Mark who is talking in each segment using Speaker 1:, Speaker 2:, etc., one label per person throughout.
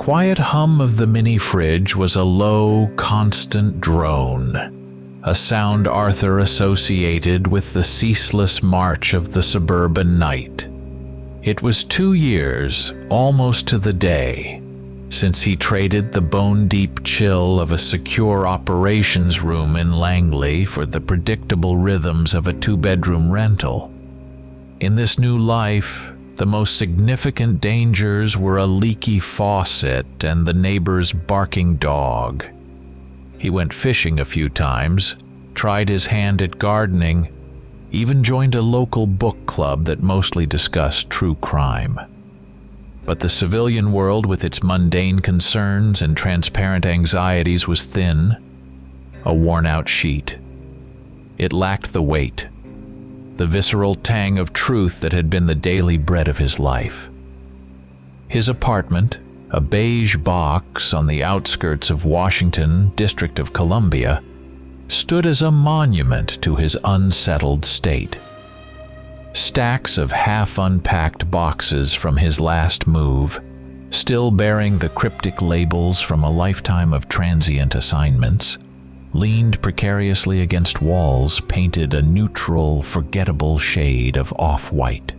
Speaker 1: quiet hum of the mini-fridge was a low, constant drone, a sound Arthur associated with the ceaseless march of the suburban night. It was 2 years, almost to the day, since he traded the bone-deep chill of a secure operations room in Langley for the predictable rhythms of a 2-bedroom rental. In this new life, the most significant dangers were a leaky faucet and the neighbor's barking dog. He went fishing a few times, tried his hand at gardening, even joined a local book club that mostly discussed true crime. But the civilian world with its mundane concerns and transparent anxieties was thin, a worn-out sheet. It lacked the weight, the visceral tang of truth that had been the daily bread of his life. His apartment, a beige box on the outskirts of Washington, District of Columbia, stood as a monument to his unsettled state. Stacks of half-unpacked boxes from his last move, still bearing the cryptic labels from a lifetime of transient assignments, leaned precariously against walls painted a neutral, forgettable shade of off-white.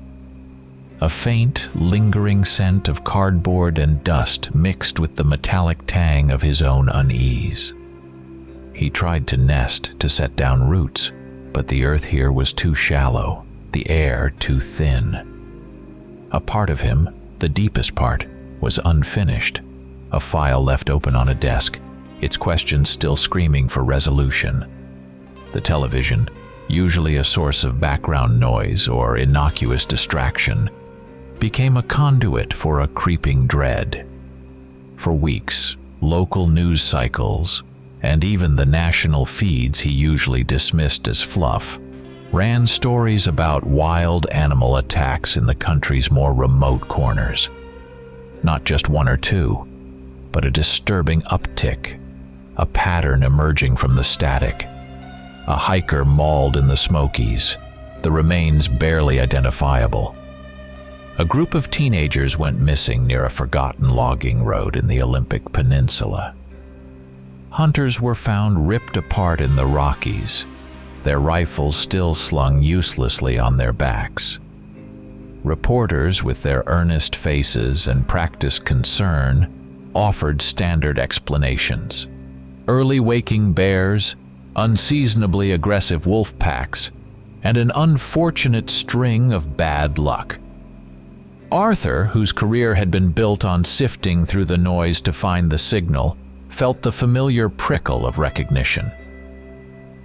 Speaker 1: A faint, lingering scent of cardboard and dust mixed with the metallic tang of his own unease. He tried to nest, to set down roots, but the earth here was too shallow, the air too thin. A part of him, the deepest part, was unfinished, a file left open on a desk, its questions still screaming for resolution. The television, usually a source of background noise or innocuous distraction, became a conduit for a creeping dread. For weeks, local news cycles, and even the national feeds he usually dismissed as fluff, ran stories about wild animal attacks in the country's more remote corners. Not just one or two, but a disturbing uptick, a pattern emerging from the static. A hiker mauled in the Smokies, the remains barely identifiable. A group of teenagers went missing near a forgotten logging road in the Olympic Peninsula. Hunters were found ripped apart in the Rockies, their rifles still slung uselessly on their backs. Reporters, with their earnest faces and practiced concern, offered standard explanations. Early waking bears, unseasonably aggressive wolf packs, and an unfortunate string of bad luck. Arthur, whose career had been built on sifting through the noise to find the signal, felt the familiar prickle of recognition.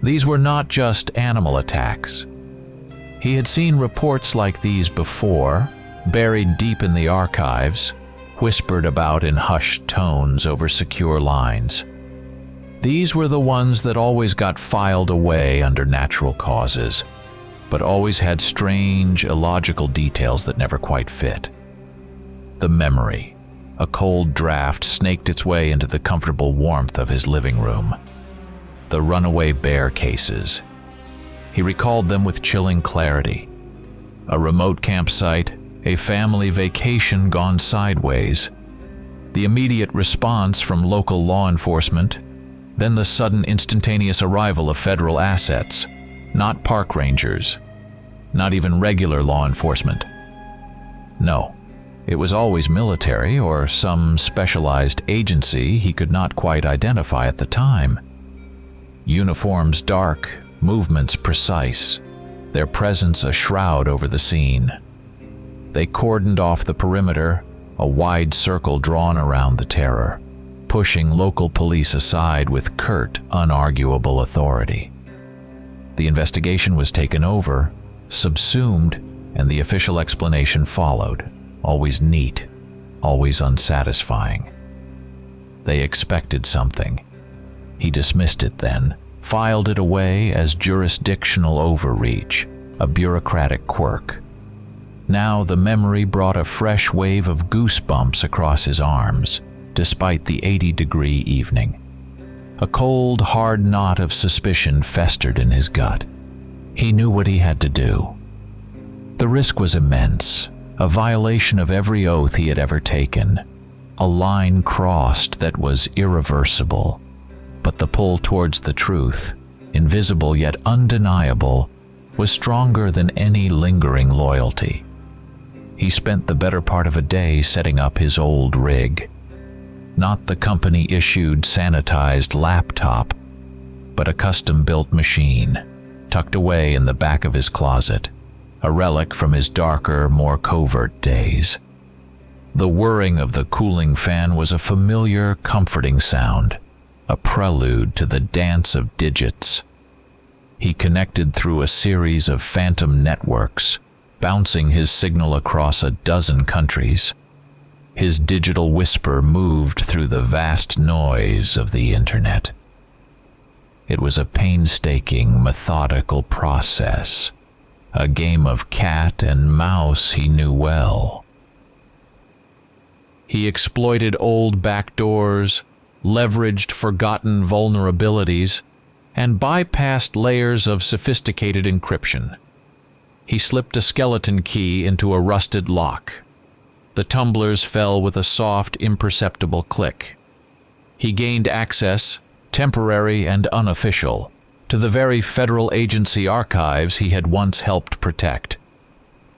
Speaker 1: These were not just animal attacks. He had seen reports like these before, buried deep in the archives, whispered about in hushed tones over secure lines. These were the ones that always got filed away under natural causes, but always had strange, illogical details that never quite fit. The memory. A cold draft snaked its way into the comfortable warmth of his living room. The runaway bear cases. He recalled them with chilling clarity. A remote campsite, a family vacation gone sideways, the immediate response from local law enforcement, then the sudden instantaneous arrival of federal assets, not park rangers, not even regular law enforcement. No, it was always military or some specialized agency he could not quite identify at the time. Uniforms dark, movements precise, their presence a shroud over the scene. They cordoned off the perimeter, a wide circle drawn around the terror, pushing local police aside with curt, unarguable authority. The investigation was taken over, subsumed, and the official explanation followed, always neat, always unsatisfying. They expected something. He dismissed it then, filed it away as jurisdictional overreach, a bureaucratic quirk. Now the memory brought a fresh wave of goosebumps across his arms, despite the 80-degree evening. A cold, hard knot of suspicion festered in his gut. He knew what he had to do. The risk was immense, a violation of every oath he had ever taken. A line crossed that was irreversible, but the pull towards the truth, invisible yet undeniable, was stronger than any lingering loyalty. He spent the better part of a day setting up his old rig. Not the company-issued sanitized laptop, but a custom-built machine, tucked away in the back of his closet, a relic from his darker, more covert days. The whirring of the cooling fan was a familiar, comforting sound, a prelude to the dance of digits. He connected through a series of phantom networks, bouncing his signal across a dozen countries. His digital whisper moved through the vast noise of the internet. It was a painstaking, methodical process, a game of cat and mouse he knew well. He exploited old backdoors, leveraged forgotten vulnerabilities, and bypassed layers of sophisticated encryption. He slipped a skeleton key into a rusted lock. The tumblers fell with a soft, imperceptible click. He gained access, temporary and unofficial, to the very federal agency archives he had once helped protect.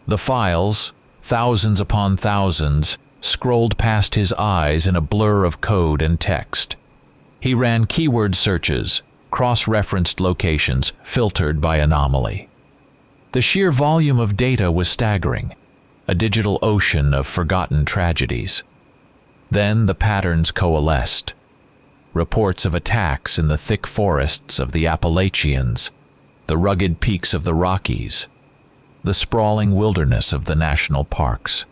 Speaker 1: The files, thousands upon thousands, scrolled past his eyes in a blur of code and text. He ran keyword searches, cross-referenced locations, filtered by anomaly. The sheer volume of data was staggering, a digital ocean of forgotten tragedies. Then the patterns coalesced. Reports of attacks in the thick forests of the Appalachians, the rugged peaks of the Rockies, the sprawling wilderness of the national parks.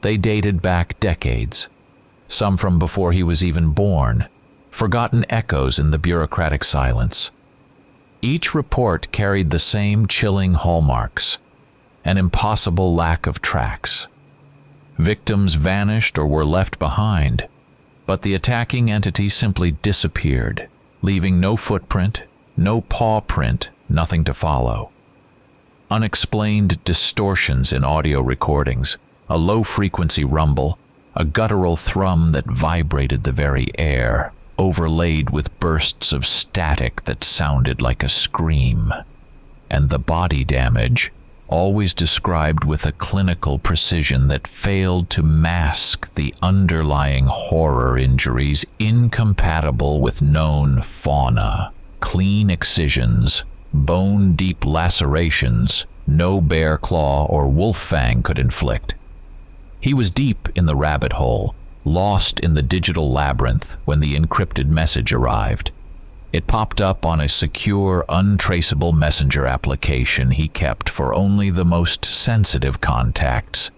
Speaker 1: They dated back decades, some from before he was even born, forgotten echoes in the bureaucratic silence. Each report carried the same chilling hallmarks, an impossible lack of tracks. Victims vanished or were left behind, but the attacking entity simply disappeared, leaving no footprint, no paw print, nothing to follow. Unexplained distortions in audio recordings, a low-frequency rumble, a guttural thrum that vibrated the very air, overlaid with bursts of static that sounded like a scream. And the body damage, always described with a clinical precision that failed to mask the underlying horror injuries incompatible with known fauna. Clean excisions, bone-deep lacerations, no bear claw or wolf fang could inflict. He was deep in the rabbit hole, lost in the digital labyrinth when the encrypted message arrived. It popped up on a secure, untraceable messenger application he kept for only the most sensitive contacts,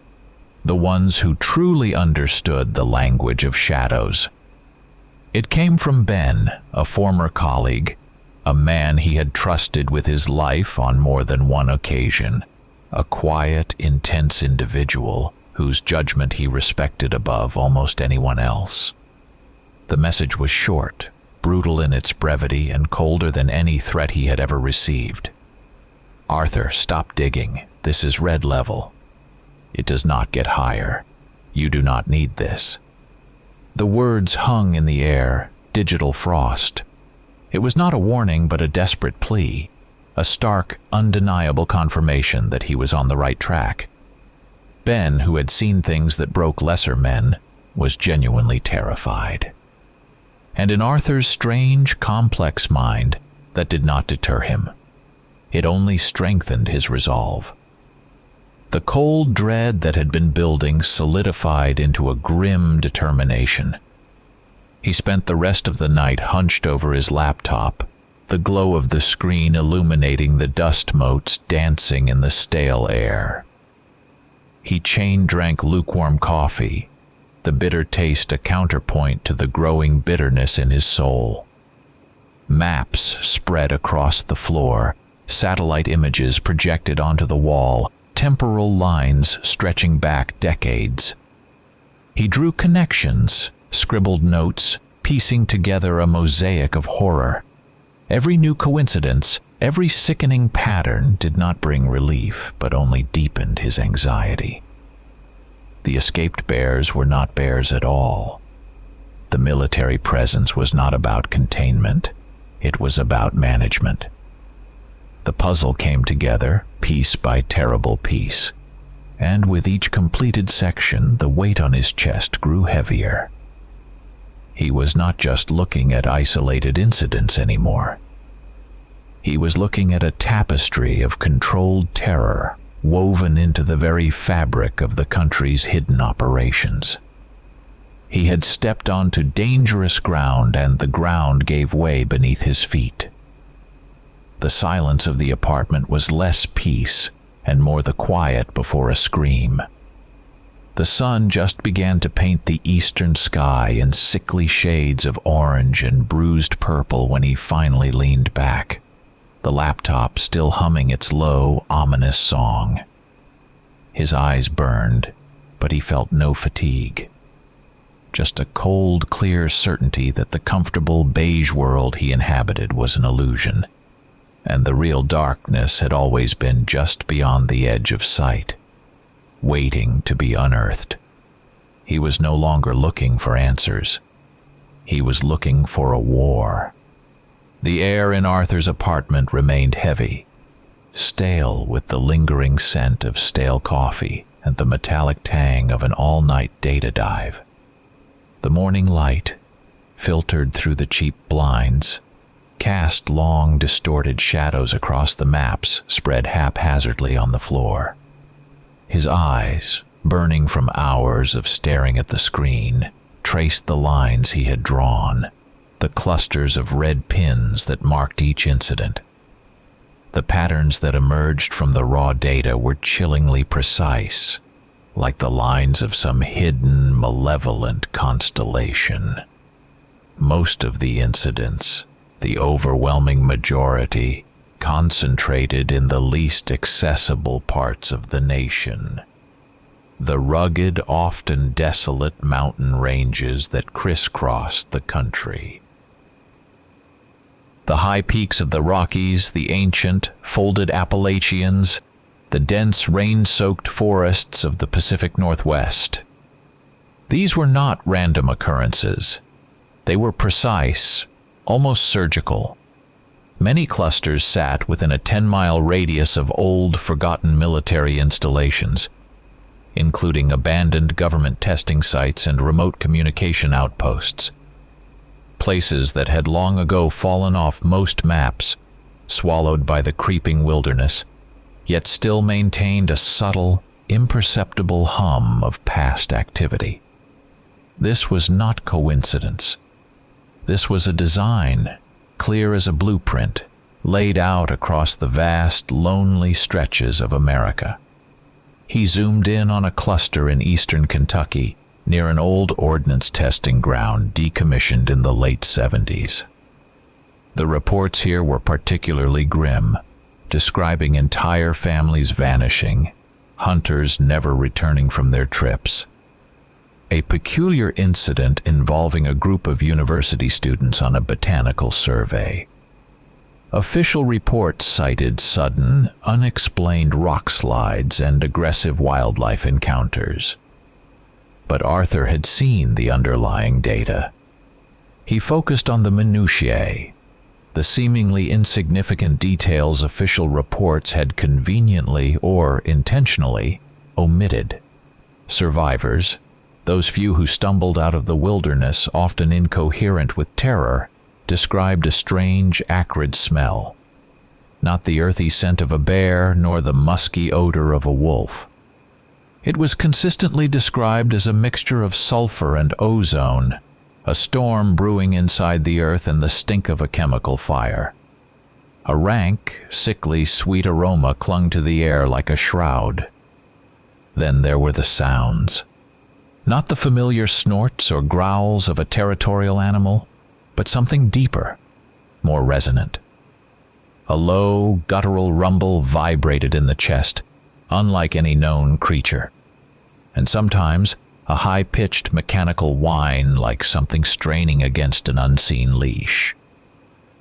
Speaker 1: the ones who truly understood the language of shadows. It came from Ben, a former colleague, a man he had trusted with his life on more than one occasion, a quiet, intense individual whose judgment he respected above almost anyone else. The message was short, brutal in its brevity, and colder than any threat he had ever received. Arthur, stop digging. This is red level. It does not get higher. You do not need this. The words hung in the air, digital frost. It was not a warning, but a desperate plea, a stark, undeniable confirmation that he was on the right track. Ben, who had seen things that broke lesser men, was genuinely terrified. And in Arthur's strange, complex mind, that did not deter him. It only strengthened his resolve. The cold dread that had been building solidified into a grim determination. He spent the rest of the night hunched over his laptop, the glow of the screen illuminating the dust motes dancing in the stale air. He chain-drank lukewarm coffee, the bitter taste a counterpoint to the growing bitterness in his soul. Maps spread across the floor, satellite images projected onto the wall, temporal lines stretching back decades. He drew connections, scribbled notes, piecing together a mosaic of horror. Every new coincidence, every sickening pattern did not bring relief, but only deepened his anxiety. The escaped bears were not bears at all. The military presence was not about containment. It was about management. The puzzle came together, piece by terrible piece, and with each completed section, the weight on his chest grew heavier. He was not just looking at isolated incidents anymore. He was looking at a tapestry of controlled terror woven into the very fabric of the country's hidden operations. He had stepped onto dangerous ground, and the ground gave way beneath his feet. The silence of the apartment was less peace and more the quiet before a scream. The sun just began to paint the eastern sky in sickly shades of orange and bruised purple when he finally leaned back, the laptop still humming its low, ominous song. His eyes burned, but he felt no fatigue. Just a cold, clear certainty that the comfortable beige world he inhabited was an illusion, and the real darkness had always been just beyond the edge of sight, waiting to be unearthed. He was no longer looking for answers. He was looking for a war. The air in Arthur's apartment remained heavy, stale with the lingering scent of stale coffee and the metallic tang of an all-night data dive. The morning light, filtered through the cheap blinds, cast long, distorted shadows across the maps spread haphazardly on the floor. His eyes, burning from hours of staring at the screen, traced the lines he had drawn, the clusters of red pins that marked each incident. The patterns that emerged from the raw data were chillingly precise, like the lines of some hidden, malevolent constellation. Most of the incidents, the overwhelming majority, concentrated in the least accessible parts of the nation. The rugged, often desolate mountain ranges that crisscrossed the country. The high peaks of the Rockies, the ancient, folded Appalachians, the dense, rain-soaked forests of the Pacific Northwest. These were not random occurrences. They were precise, almost surgical. Many clusters sat within a 10-mile radius of old, forgotten military installations, including abandoned government testing sites and remote communication outposts. Places that had long ago fallen off most maps, swallowed by the creeping wilderness, yet still maintained a subtle, imperceptible hum of past activity. This was not coincidence. This was a design, clear as a blueprint, laid out across the vast, lonely stretches of America. He zoomed in on a cluster in eastern Kentucky, near an old ordnance testing ground decommissioned in the late 70s. The reports here were particularly grim, describing entire families vanishing, hunters never returning from their trips. A peculiar incident involving a group of university students on a botanical survey. Official reports cited sudden, unexplained rock slides and aggressive wildlife encounters. But Arthur had seen the underlying data. He focused on the minutiae, the seemingly insignificant details official reports had conveniently or intentionally omitted. Survivors, those few who stumbled out of the wilderness, often incoherent with terror, described a strange, acrid smell. Not the earthy scent of a bear, nor the musky odor of a wolf. It was consistently described as a mixture of sulfur and ozone, a storm brewing inside the earth and the stink of a chemical fire. A rank, sickly, sweet aroma clung to the air like a shroud. Then there were the sounds. Not the familiar snorts or growls of a territorial animal, but something deeper, more resonant. A low, guttural rumble vibrated in the chest, unlike any known creature. And sometimes a high-pitched mechanical whine like something straining against an unseen leash.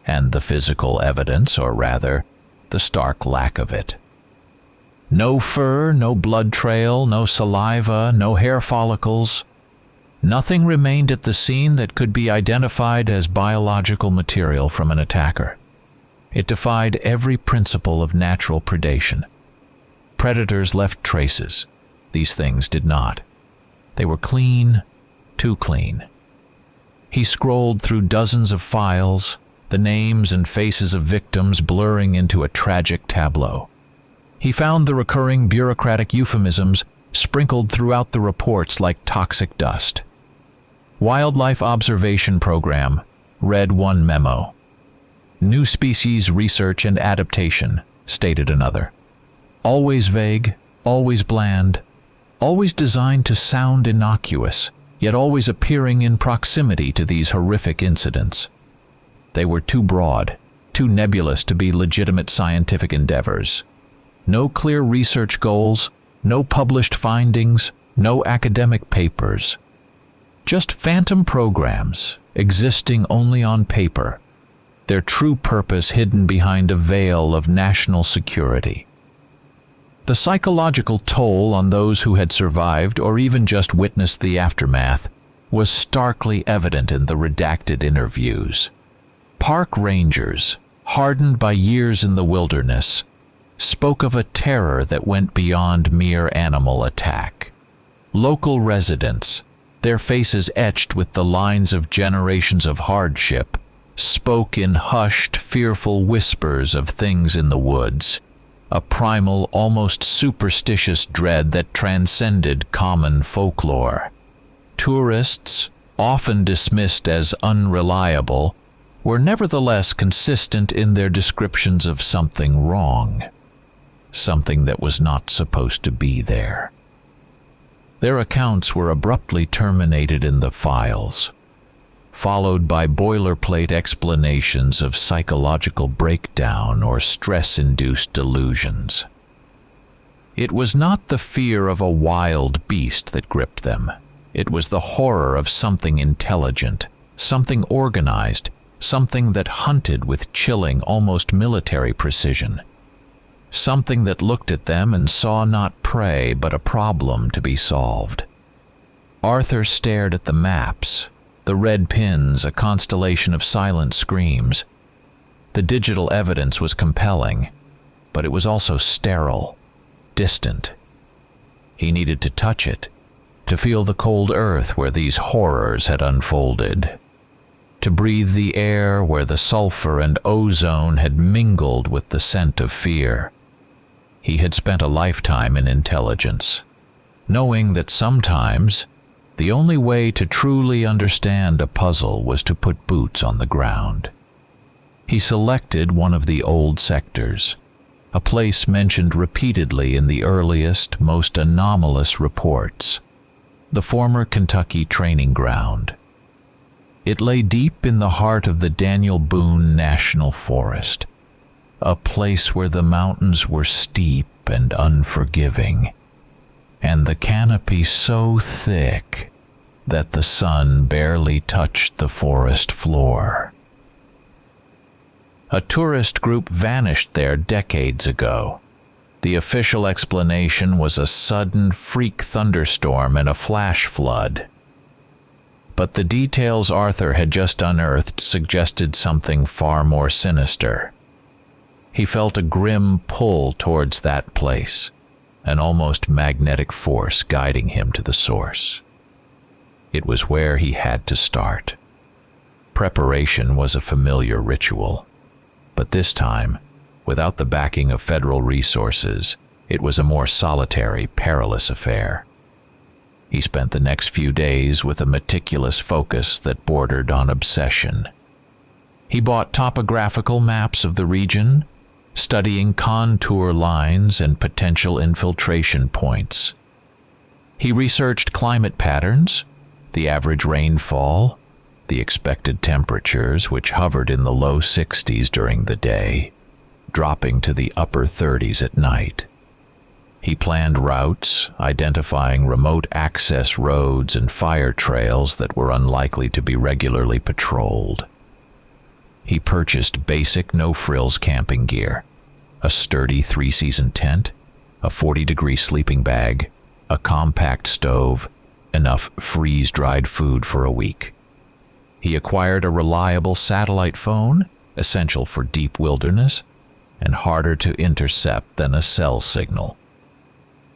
Speaker 1: And the physical evidence, or rather, the stark lack of it. No fur, no blood trail, no saliva, no hair follicles. Nothing remained at the scene that could be identified as biological material from an attacker. It defied every principle of natural predation. Predators left traces. These things did not. They were clean, too clean. He scrolled through dozens of files, the names and faces of victims blurring into a tragic tableau. He found the recurring bureaucratic euphemisms sprinkled throughout the reports like toxic dust. Wildlife Observation Program, read one memo. New Species Research and Adaptation, stated another. Always vague, always bland, always designed to sound innocuous, yet always appearing in proximity to these horrific incidents. They were too broad, too nebulous to be legitimate scientific endeavors. No clear research goals, no published findings, no academic papers. Just phantom programs, existing only on paper, their true purpose hidden behind a veil of national security. The psychological toll on those who had survived or even just witnessed the aftermath was starkly evident in the redacted interviews. Park rangers, hardened by years in the wilderness, spoke of a terror that went beyond mere animal attack. Local residents, their faces etched with the lines of generations of hardship, spoke in hushed, fearful whispers of things in the woods, a primal, almost superstitious dread that transcended common folklore. Tourists, often dismissed as unreliable, were nevertheless consistent in their descriptions of something wrong, something that was not supposed to be there. Their accounts were abruptly terminated in the files, followed by boilerplate explanations of psychological breakdown or stress-induced delusions. It was not the fear of a wild beast that gripped them. It was the horror of something intelligent, something organized, something that hunted with chilling, almost military precision. Something that looked at them and saw not prey but a problem to be solved. Arthur stared at the maps, the red pins, a constellation of silent screams. The digital evidence was compelling, but it was also sterile, distant. He needed to touch it, to feel the cold earth where these horrors had unfolded, to breathe the air where the sulfur and ozone had mingled with the scent of fear. He had spent a lifetime in intelligence, knowing that sometimes the only way to truly understand a puzzle was to put boots on the ground. He selected one of the old sectors, a place mentioned repeatedly in the earliest, most anomalous reports, the former Kentucky training ground. It lay deep in the heart of the Daniel Boone National Forest, a place where the mountains were steep and unforgiving, and the canopy so thick that the sun barely touched the forest floor. A tourist group vanished there decades ago. The official explanation was a sudden freak thunderstorm and a flash flood. But the details Arthur had just unearthed suggested something far more sinister. He felt a grim pull towards that place, an almost magnetic force guiding him to the source. It was where he had to start. Preparation was a familiar ritual, but this time, without the backing of federal resources, it was a more solitary, perilous affair. He spent the next few days with a meticulous focus that bordered on obsession. He bought topographical maps of the region, studying contour lines and potential infiltration points. He researched climate patterns, the average rainfall, the expected temperatures, which hovered in the low 60s during the day, dropping to the upper 30s at night. He planned routes, identifying remote access roads and fire trails that were unlikely to be regularly patrolled. He purchased basic no-frills camping gear, a sturdy 3-season tent, a 40-degree sleeping bag, a compact stove, enough freeze-dried food for a week. He acquired a reliable satellite phone, essential for deep wilderness, and harder to intercept than a cell signal.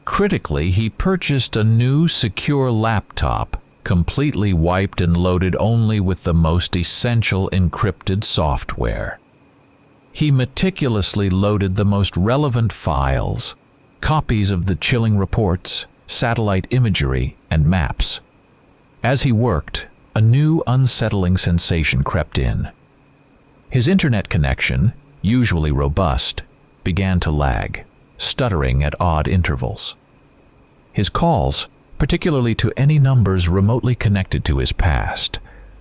Speaker 1: Critically, he purchased a new secure laptop, completely wiped and loaded only with the most essential encrypted software. He meticulously loaded the most relevant files, copies of the chilling reports, satellite imagery, and maps. As he worked, a new unsettling sensation crept in. His internet connection, usually robust, began to lag, stuttering at odd intervals. His calls, particularly to any numbers remotely connected to his past,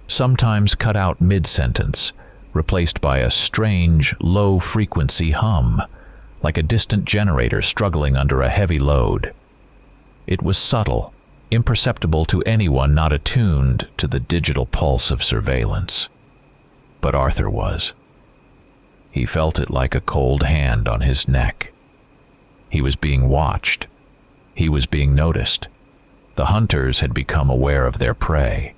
Speaker 1: sometimes cut out mid-sentence, replaced by a strange, low-frequency hum, like a distant generator struggling under a heavy load. It was subtle, imperceptible to anyone not attuned to the digital pulse of surveillance. But Arthur was. He felt it like a cold hand on his neck. He was being watched. He was being noticed. The hunters had become aware of their prey.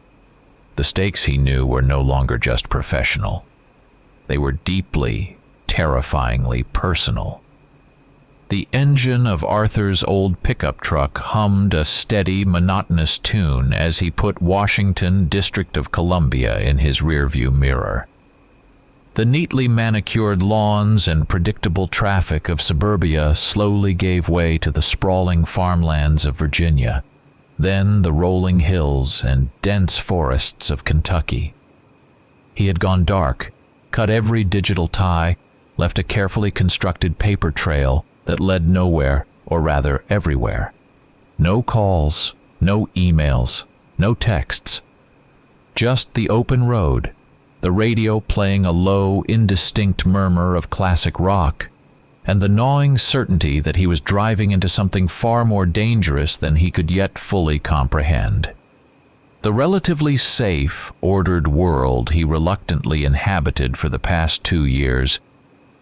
Speaker 1: The stakes, he knew, were no longer just professional. They were deeply, terrifyingly personal. The engine of Arthur's old pickup truck hummed a steady, monotonous tune as he put Washington, District of Columbia, in his rearview mirror. The neatly manicured lawns and predictable traffic of suburbia slowly gave way to the sprawling farmlands of Virginia, then the rolling hills and dense forests of Kentucky. He had gone dark, cut every digital tie, left a carefully constructed paper trail that led nowhere, or rather everywhere. No calls, no emails, no texts. Just the open road, the radio playing a low, indistinct murmur of classic rock, and the gnawing certainty that he was driving into something far more dangerous than he could yet fully comprehend. The relatively safe, ordered world he reluctantly inhabited for the past 2 years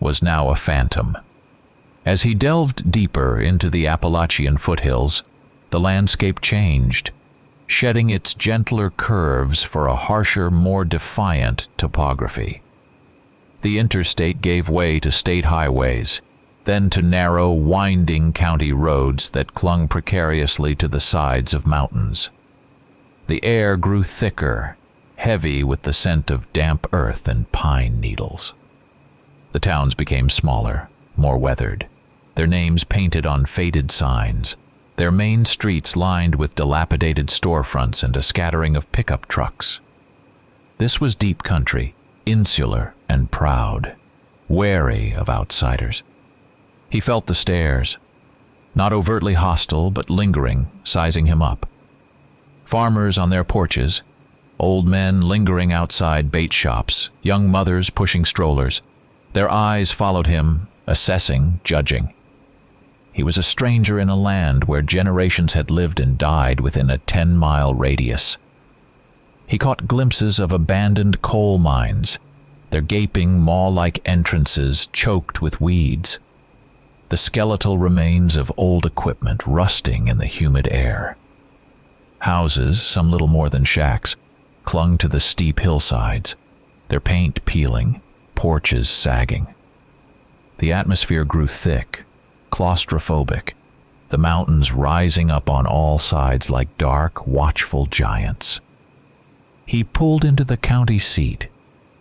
Speaker 1: was now a phantom. As he delved deeper into the Appalachian foothills, the landscape changed, shedding its gentler curves for a harsher, more defiant topography. The interstate gave way to state highways, then to narrow, winding county roads that clung precariously to the sides of mountains. The air grew thicker, heavy with the scent of damp earth and pine needles. The towns became smaller, more weathered, their names painted on faded signs, their main streets lined with dilapidated storefronts and a scattering of pickup trucks. This was deep country, insular and proud, wary of outsiders. He felt the stares, not overtly hostile but lingering, sizing him up. Farmers on their porches, old men lingering outside bait shops, young mothers pushing strollers. Their eyes followed him, assessing, judging. He was a stranger in a land where generations had lived and died within a 10-mile radius. He caught glimpses of abandoned coal mines, their gaping maw-like entrances choked with weeds, the skeletal remains of old equipment rusting in the humid air. Houses, some little more than shacks, clung to the steep hillsides, their paint peeling, porches sagging. The atmosphere grew thick, claustrophobic, the mountains rising up on all sides like dark, watchful giants. He pulled into the county seat,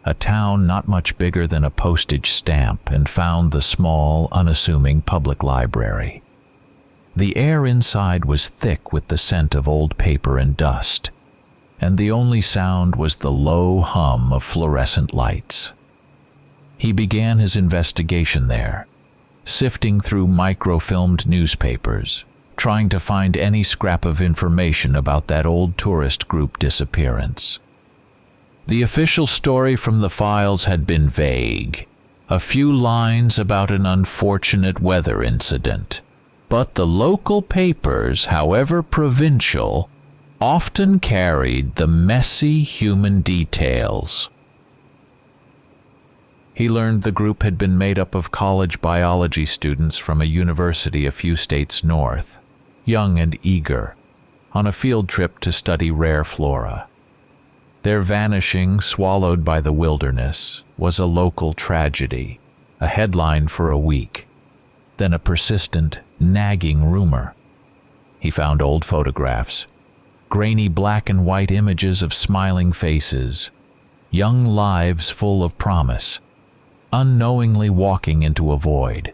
Speaker 1: a town not much bigger than a postage stamp, and found the small, unassuming public library. The air inside was thick with the scent of old paper and dust, and the only sound was the low hum of fluorescent lights. He began his investigation there, sifting through microfilmed newspapers, trying to find any scrap of information about that old tourist group disappearance. The official story from the files had been vague, a few lines about an unfortunate weather incident. But the local papers, however provincial, often carried the messy human details. He learned the group had been made up of college biology students from a university a few states north, young and eager, on a field trip to study rare flora. Their vanishing, swallowed by the wilderness, was a local tragedy, a headline for a week, then a persistent, nagging rumor. He found old photographs, grainy black and white images of smiling faces, young lives full of promise, unknowingly walking into a void.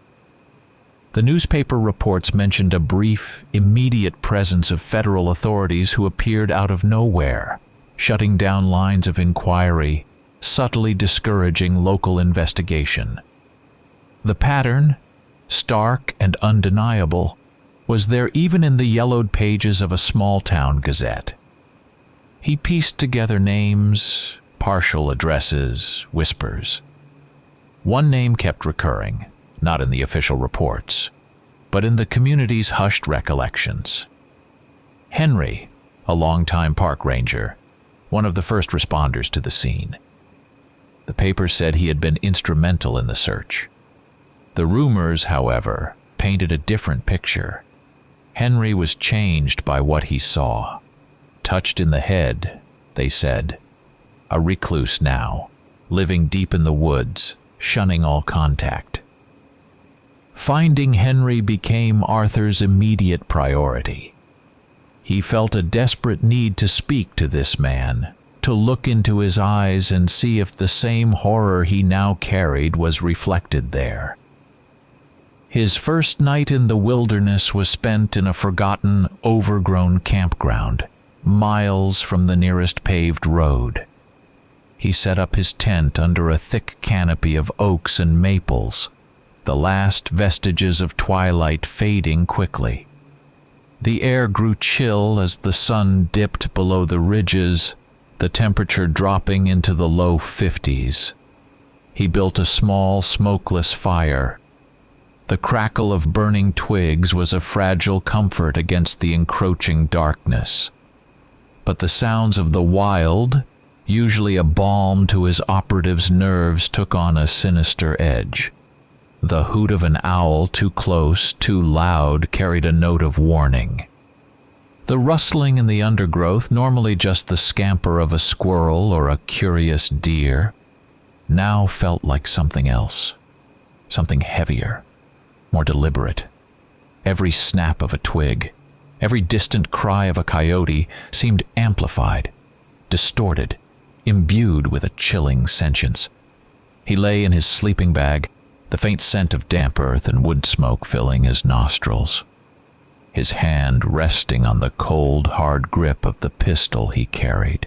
Speaker 1: The newspaper reports mentioned a brief, immediate presence of federal authorities who appeared out of nowhere, shutting down lines of inquiry, subtly discouraging local investigation. The pattern, stark and undeniable, was there even in the yellowed pages of a small-town gazette. He pieced together names, partial addresses, whispers. One name kept recurring, not in the official reports, but in the community's hushed recollections. Henry, a longtime park ranger, one of the first responders to the scene. The paper said he had been instrumental in the search. The rumors, however, painted a different picture. Henry was changed by what he saw. Touched in the head, they said. A recluse now, living deep in the woods, shunning all contact. Finding Henry became Arthur's immediate priority. He felt a desperate need to speak to this man, to look into his eyes and see if the same horror he now carried was reflected there. His first night in the wilderness was spent in a forgotten, overgrown campground, miles from the nearest paved road. He set up his tent under a thick canopy of oaks and maples, the last vestiges of twilight fading quickly. The air grew chill as the sun dipped below the ridges, the temperature dropping into the low 50s. He built a small, smokeless fire. The crackle of burning twigs was a fragile comfort against the encroaching darkness. But the sounds of the wild, usually a balm to his operative's nerves, took on a sinister edge. The hoot of an owl too close, too loud, carried a note of warning. The rustling in the undergrowth, normally just the scamper of a squirrel or a curious deer, now felt like something else, something heavier, more deliberate. Every snap of a twig, every distant cry of a coyote seemed amplified, distorted, imbued with a chilling sentience. He lay in his sleeping bag, the faint scent of damp earth and wood smoke filling his nostrils, his hand resting on the cold, hard grip of the pistol he carried.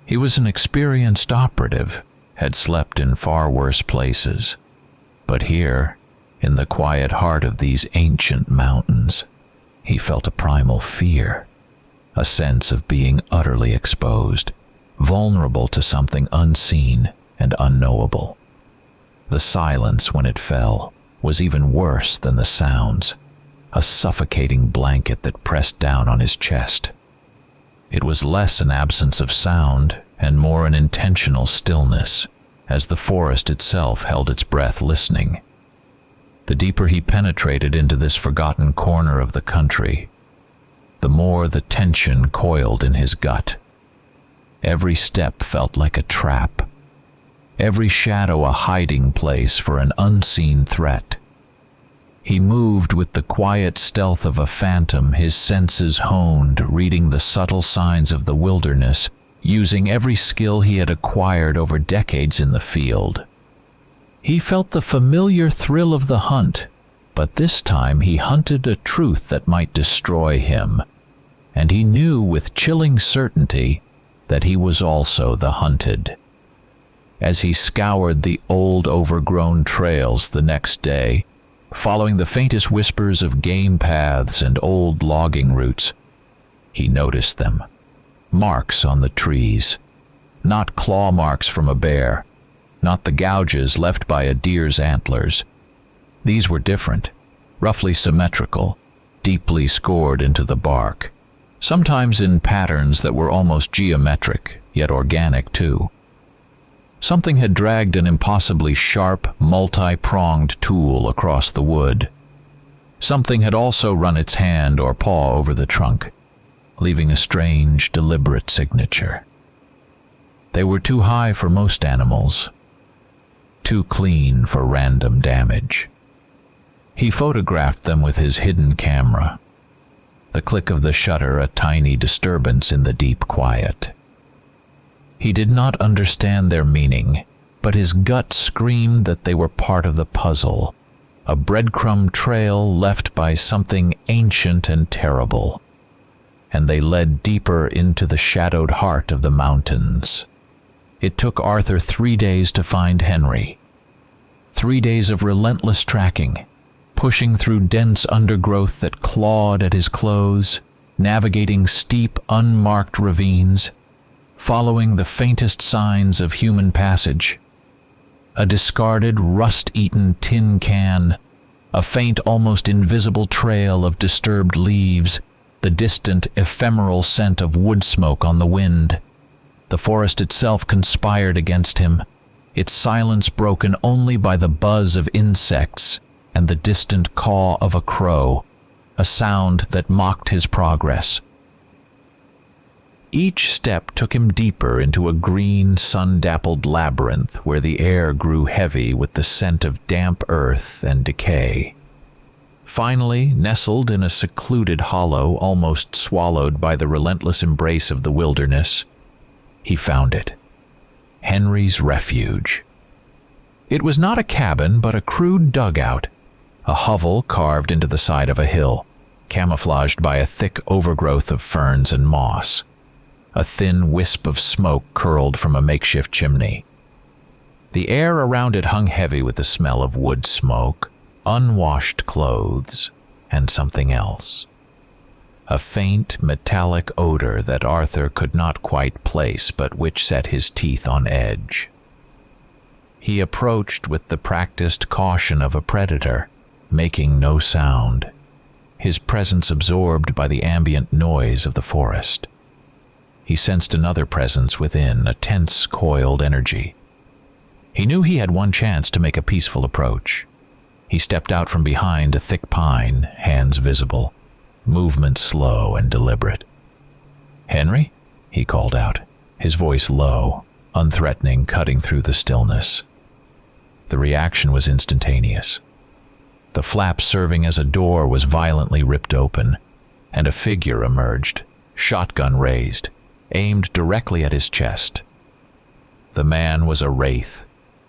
Speaker 1: He was an experienced operative, had slept in far worse places, but here, in the quiet heart of these ancient mountains, he felt a primal fear, a sense of being utterly exposed, vulnerable to something unseen and unknowable. The silence, when it fell, was even worse than the sounds, a suffocating blanket that pressed down on his chest. It was less an absence of sound and more an intentional stillness, as the forest itself held its breath listening. The deeper he penetrated into this forgotten corner of the country, the more the tension coiled in his gut. Every step felt like a trap, every shadow a hiding place for an unseen threat. He moved with the quiet stealth of a phantom, his senses honed, reading the subtle signs of the wilderness, using every skill he had acquired over decades in the field. He felt the familiar thrill of the hunt, but this time he hunted a truth that might destroy him, and he knew with chilling certainty that he was also the hunted. As he scoured the old overgrown trails the next day, following the faintest whispers of game paths and old logging routes, he noticed them. Marks on the trees. Not claw marks from a bear, not the gouges left by a deer's antlers. These were different, roughly symmetrical, deeply scored into the bark, sometimes in patterns that were almost geometric, yet organic too. Something had dragged an impossibly sharp, multi-pronged tool across the wood. Something had also run its hand or paw over the trunk, leaving a strange, deliberate signature. They were too high for most animals, too clean for random damage. He photographed them with his hidden camera, the click of the shutter a tiny disturbance in the deep quiet. He did not understand their meaning, but his gut screamed that they were part of the puzzle, a breadcrumb trail left by something ancient and terrible, and they led deeper into the shadowed heart of the mountains. It took Arthur 3 days to find Henry. 3 days of relentless tracking, pushing through dense undergrowth that clawed at his clothes, navigating steep, unmarked ravines, following the faintest signs of human passage. A discarded, rust-eaten tin can, a faint, almost invisible trail of disturbed leaves, the distant, ephemeral scent of wood smoke on the wind. The forest itself conspired against him, its silence broken only by the buzz of insects and the distant caw of a crow, a sound that mocked his progress. Each step took him deeper into a green, sun-dappled labyrinth where the air grew heavy with the scent of damp earth and decay. Finally, nestled in a secluded hollow almost swallowed by the relentless embrace of the wilderness, he found it. Henry's refuge. It was not a cabin, but a crude dugout, a hovel carved into the side of a hill, camouflaged by a thick overgrowth of ferns and moss. A thin wisp of smoke curled from a makeshift chimney. The air around it hung heavy with the smell of wood smoke, unwashed clothes, and something else. A faint, metallic odor that Arthur could not quite place, but which set his teeth on edge. He approached with the practiced caution of a predator, making no sound, his presence absorbed by the ambient noise of the forest. He sensed another presence within, a tense, coiled energy. He knew he had one chance to make a peaceful approach. He stepped out from behind a thick pine, hands visible, movement slow and deliberate. "Henry?" he called out, his voice low, unthreatening, cutting through the stillness. The reaction was instantaneous. The flap serving as a door was violently ripped open, and a figure emerged, shotgun raised, aimed directly at his chest. The man was a wraith,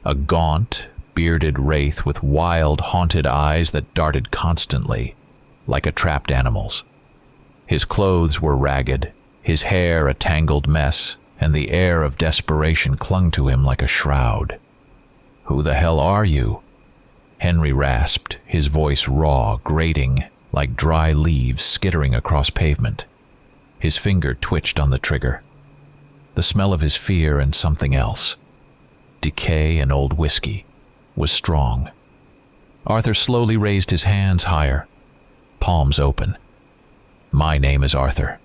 Speaker 1: a gaunt, bearded wraith with wild, haunted eyes that darted constantly, like a trapped animal's. His clothes were ragged, his hair a tangled mess, and the air of desperation clung to him like a shroud. "Who the hell are you?" Henry rasped, his voice raw, grating, like dry leaves skittering across pavement. His finger twitched on the trigger. The smell of his fear and something else, decay and old whiskey, was strong. Arthur slowly raised his hands higher, palms open. "My name is Arthur.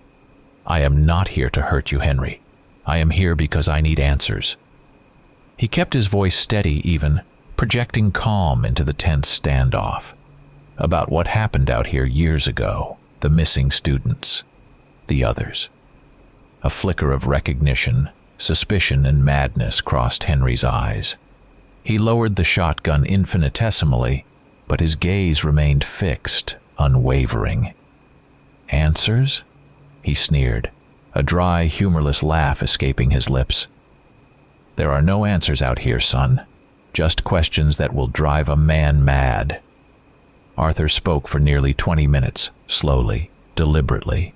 Speaker 1: I am not here to hurt you, Henry. I am here because I need answers." He kept his voice steady even, projecting calm into the tense standoff. About what happened out here years ago, the missing students, the others. A flicker of recognition, suspicion, and madness crossed Henry's eyes. He lowered the shotgun infinitesimally, but his gaze remained fixed, unwavering. "Answers?" he sneered, a dry, humorless laugh escaping his lips. "There are no answers out here, son. Just questions that will drive a man mad." Arthur spoke for nearly 20 minutes, slowly, deliberately,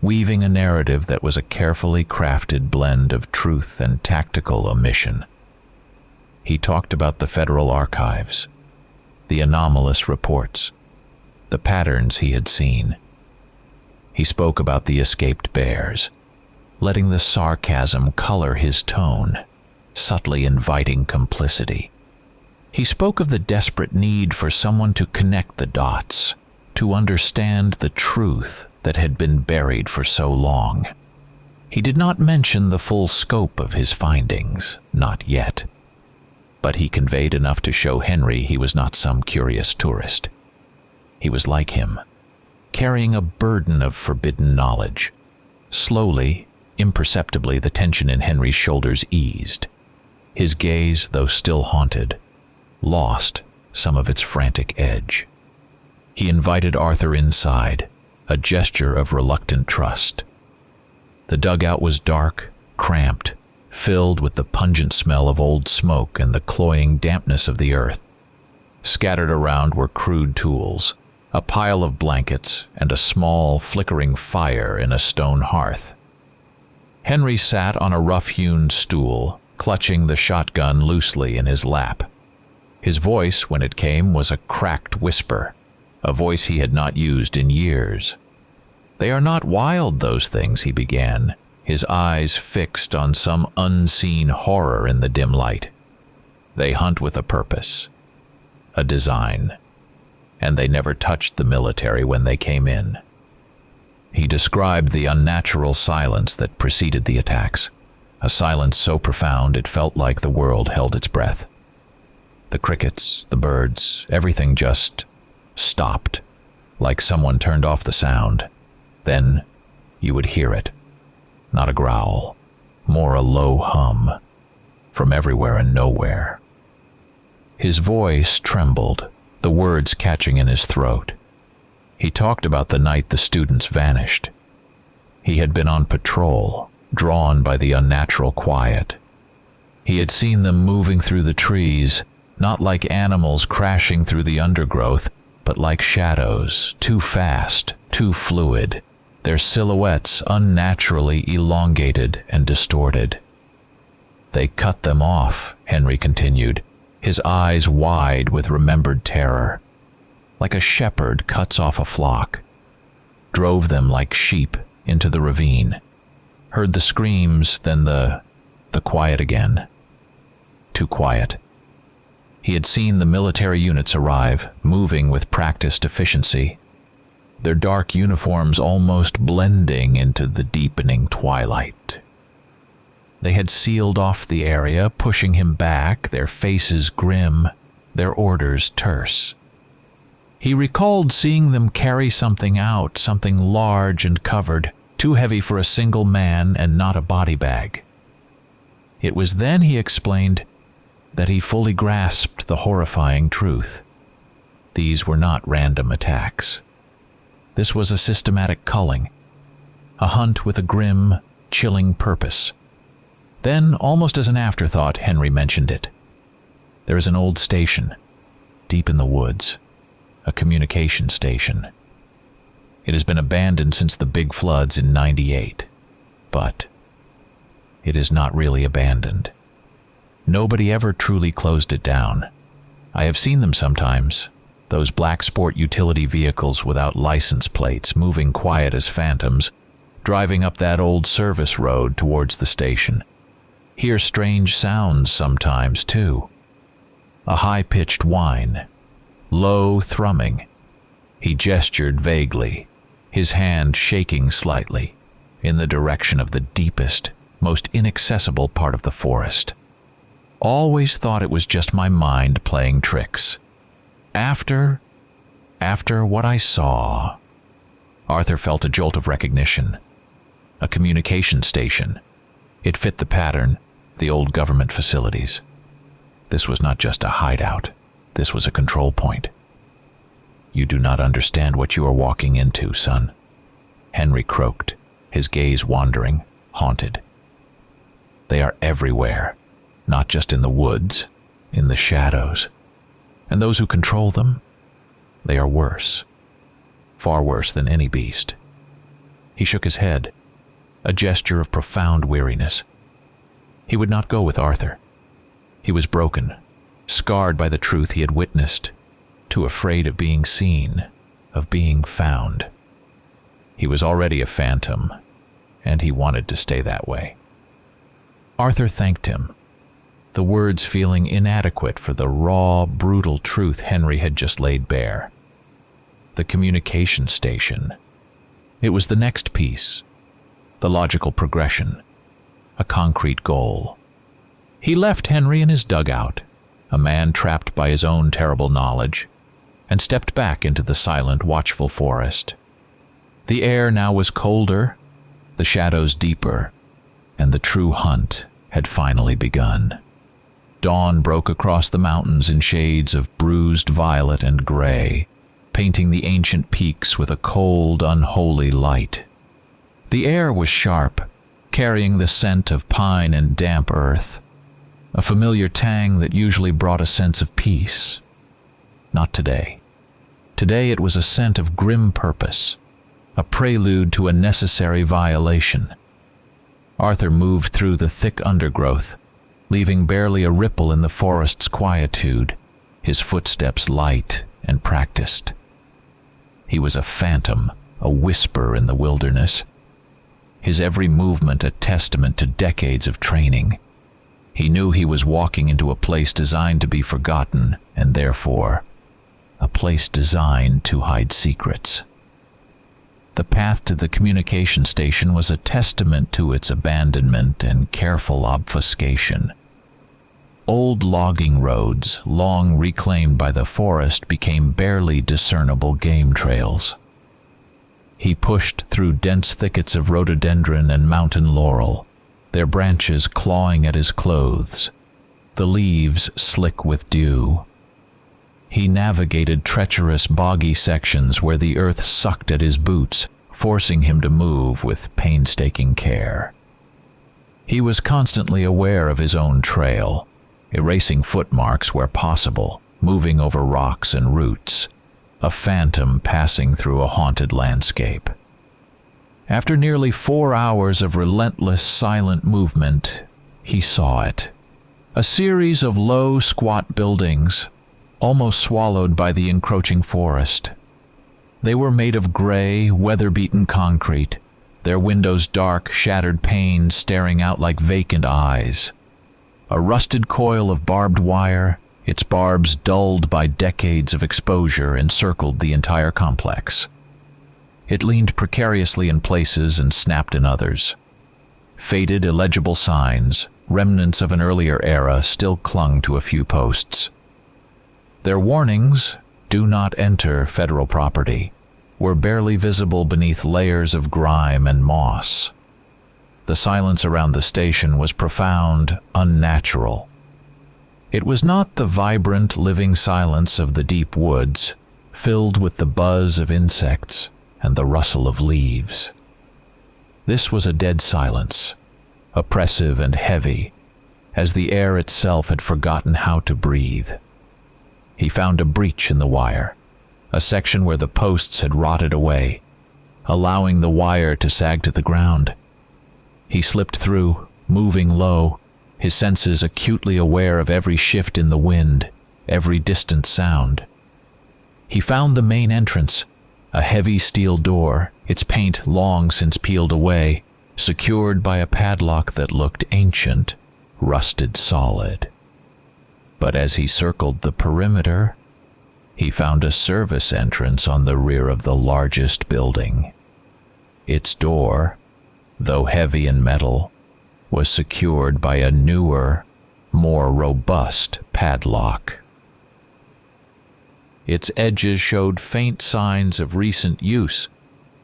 Speaker 1: weaving a narrative that was a carefully crafted blend of truth and tactical omission. He talked about the federal archives, the anomalous reports, the patterns he had seen. He spoke about the escaped bears, letting the sarcasm color his tone, subtly inviting complicity. He spoke of the desperate need for someone to connect the dots, to understand the truth that had been buried for so long. He did not mention the full scope of his findings, not yet. But he conveyed enough to show Henry he was not some curious tourist. He was like him, carrying a burden of forbidden knowledge. Slowly, imperceptibly, the tension in Henry's shoulders eased. His gaze, though still haunted, lost some of its frantic edge. He invited Arthur inside, a gesture of reluctant trust. The dugout was dark, cramped, filled with the pungent smell of old smoke and the cloying dampness of the earth. Scattered around were crude tools, a pile of blankets, and a small, flickering fire in a stone hearth. Henry sat on a rough-hewn stool, clutching the shotgun loosely in his lap. His voice, when it came, was a cracked whisper, a voice he had not used in years. "They are not wild, those things," he began, his eyes fixed on some unseen horror in the dim light. "They hunt with a purpose, a design, and they never touched the military when they came in." He described the unnatural silence that preceded the attacks, a silence so profound it felt like the world held its breath. The crickets, the birds, everything just stopped, like someone turned off the sound. Then you would hear it, not a growl, more a low hum, from everywhere and nowhere. His voice trembled, the words catching in his throat. He talked about the night the students vanished. He had been on patrol, drawn by the unnatural quiet. He had seen them moving through the trees, not like animals crashing through the undergrowth, but like shadows, too fast, too fluid, their silhouettes unnaturally elongated and distorted. "They cut them off," Henry continued, his eyes wide with remembered terror. "Like a shepherd cuts off a flock. Drove them like sheep into the ravine. Heard the screams, then the quiet again. Too quiet." He had seen the military units arrive, moving with practiced efficiency, their dark uniforms almost blending into the deepening twilight. They had sealed off the area, pushing him back, their faces grim, their orders terse. He recalled seeing them carry something out, something large and covered, too heavy for a single man and not a body bag. It was then, he explained, that he fully grasped the horrifying truth. These were not random attacks. This was a systematic culling, a hunt with a grim, chilling purpose. Then, almost as an afterthought, Henry mentioned it. There is an old station, deep in the woods, a communication station. It has been abandoned since the big floods in '98, but it is not really abandoned. Nobody ever truly closed it down. I have seen them sometimes, those black sport utility vehicles without license plates, moving quiet as phantoms, driving up that old service road towards the station. Hear strange sounds sometimes, too. A high-pitched whine, low thrumming. He gestured vaguely, his hand shaking slightly, in the direction of the deepest, most inaccessible part of the forest. Always thought it was just my mind playing tricks. After what I saw, Arthur felt a jolt of recognition. A communication station. It fit the pattern, the old government facilities. This was not just a hideout. This was a control point. "You do not understand what you are walking into, son," Henry croaked, his gaze wandering, haunted. "They are everywhere, not just in the woods, in the shadows. And those who control them, they are worse. Far worse than any beast." He shook his head, a gesture of profound weariness. He would not go with Arthur. He was broken, scarred by the truth he had witnessed, too afraid of being seen, of being found. He was already a phantom, and he wanted to stay that way. Arthur thanked him, the words feeling inadequate for the raw, brutal truth Henry had just laid bare. The communication station. It was the next piece, the logical progression, a concrete goal. He left Henry in his dugout, a man trapped by his own terrible knowledge, and stepped back into the silent, watchful forest. The air now was colder, the shadows deeper, and the true hunt had finally begun. Dawn broke across the mountains in shades of bruised violet and gray, painting the ancient peaks with a cold, unholy light. The air was sharp, carrying the scent of pine and damp earth, a familiar tang that usually brought a sense of peace. Not today. Today it was a scent of grim purpose, a prelude to a necessary violation. Arthur moved through the thick undergrowth, leaving barely a ripple in the forest's quietude, his footsteps light and practiced. He was a phantom, a whisper in the wilderness, his every movement a testament to decades of training. He knew he was walking into a place designed to be forgotten, and therefore, a place designed to hide secrets. The path to the communication station was a testament to its abandonment and careful obfuscation. Old logging roads, long reclaimed by the forest, became barely discernible game trails. He pushed through dense thickets of rhododendron and mountain laurel, their branches clawing at his clothes, the leaves slick with dew. He navigated treacherous boggy sections where the earth sucked at his boots, forcing him to move with painstaking care. He was constantly aware of his own trail, erasing footmarks where possible, moving over rocks and roots, a phantom passing through a haunted landscape. After nearly 4 hours of relentless, silent movement, he saw it. A series of low, squat buildings, almost swallowed by the encroaching forest. They were made of gray, weather-beaten concrete, their windows dark, shattered panes staring out like vacant eyes. A rusted coil of barbed wire, its barbs dulled by decades of exposure, encircled the entire complex. It leaned precariously in places and snapped in others. Faded, illegible signs, remnants of an earlier era, still clung to a few posts. Their warnings, "Do not enter federal property," were barely visible beneath layers of grime and moss. The silence around the station was profound, unnatural. It was not the vibrant, living silence of the deep woods, filled with the buzz of insects and the rustle of leaves. This was a dead silence, oppressive and heavy, as the air itself had forgotten how to breathe. He found a breach in the wire, a section where the posts had rotted away, allowing the wire to sag to the ground. He slipped through, moving low, his senses acutely aware of every shift in the wind, every distant sound. He found the main entrance, a heavy steel door, its paint long since peeled away, secured by a padlock that looked ancient, rusted solid. But as he circled the perimeter, he found a service entrance on the rear of the largest building. Its door, though heavy and metal, was secured by a newer, more robust padlock. Its edges showed faint signs of recent use,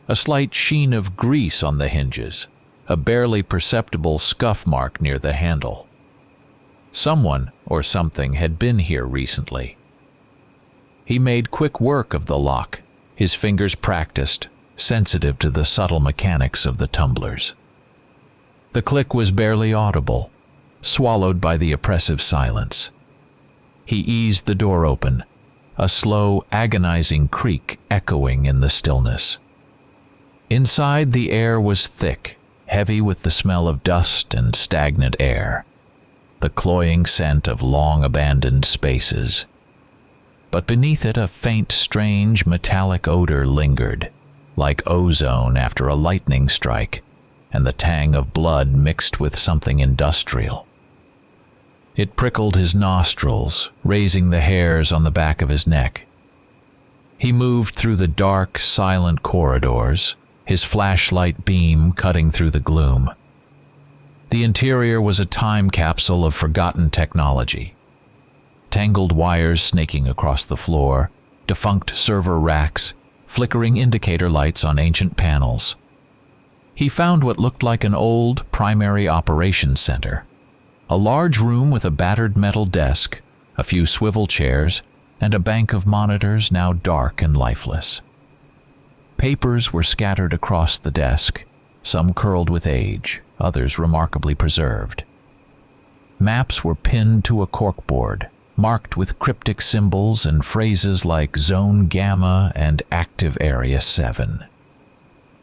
Speaker 1: a slight sheen of grease on the hinges, a barely perceptible scuff mark near the handle. Someone or something had been here recently. He made quick work of the lock, his fingers practiced, sensitive to the subtle mechanics of the tumblers. The click was barely audible, swallowed by the oppressive silence. He eased the door open, a slow, agonizing creak echoing in the stillness. Inside, the air was thick, heavy with the smell of dust and stagnant air, the cloying scent of long-abandoned spaces. But beneath it, a faint, strange, metallic odor lingered, like ozone after a lightning strike, and the tang of blood mixed with something industrial. It prickled his nostrils, raising the hairs on the back of his neck. He moved through the dark, silent corridors, his flashlight beam cutting through the gloom. The interior was a time capsule of forgotten technology. Tangled wires snaking across the floor, defunct server racks, flickering indicator lights on ancient panels. He found what looked like an old primary operations center. A large room with a battered metal desk, a few swivel chairs, and a bank of monitors now dark and lifeless. Papers were scattered across the desk, some curled with age, others remarkably preserved. Maps were pinned to a corkboard, marked with cryptic symbols and phrases like Zone Gamma and Active Area 7.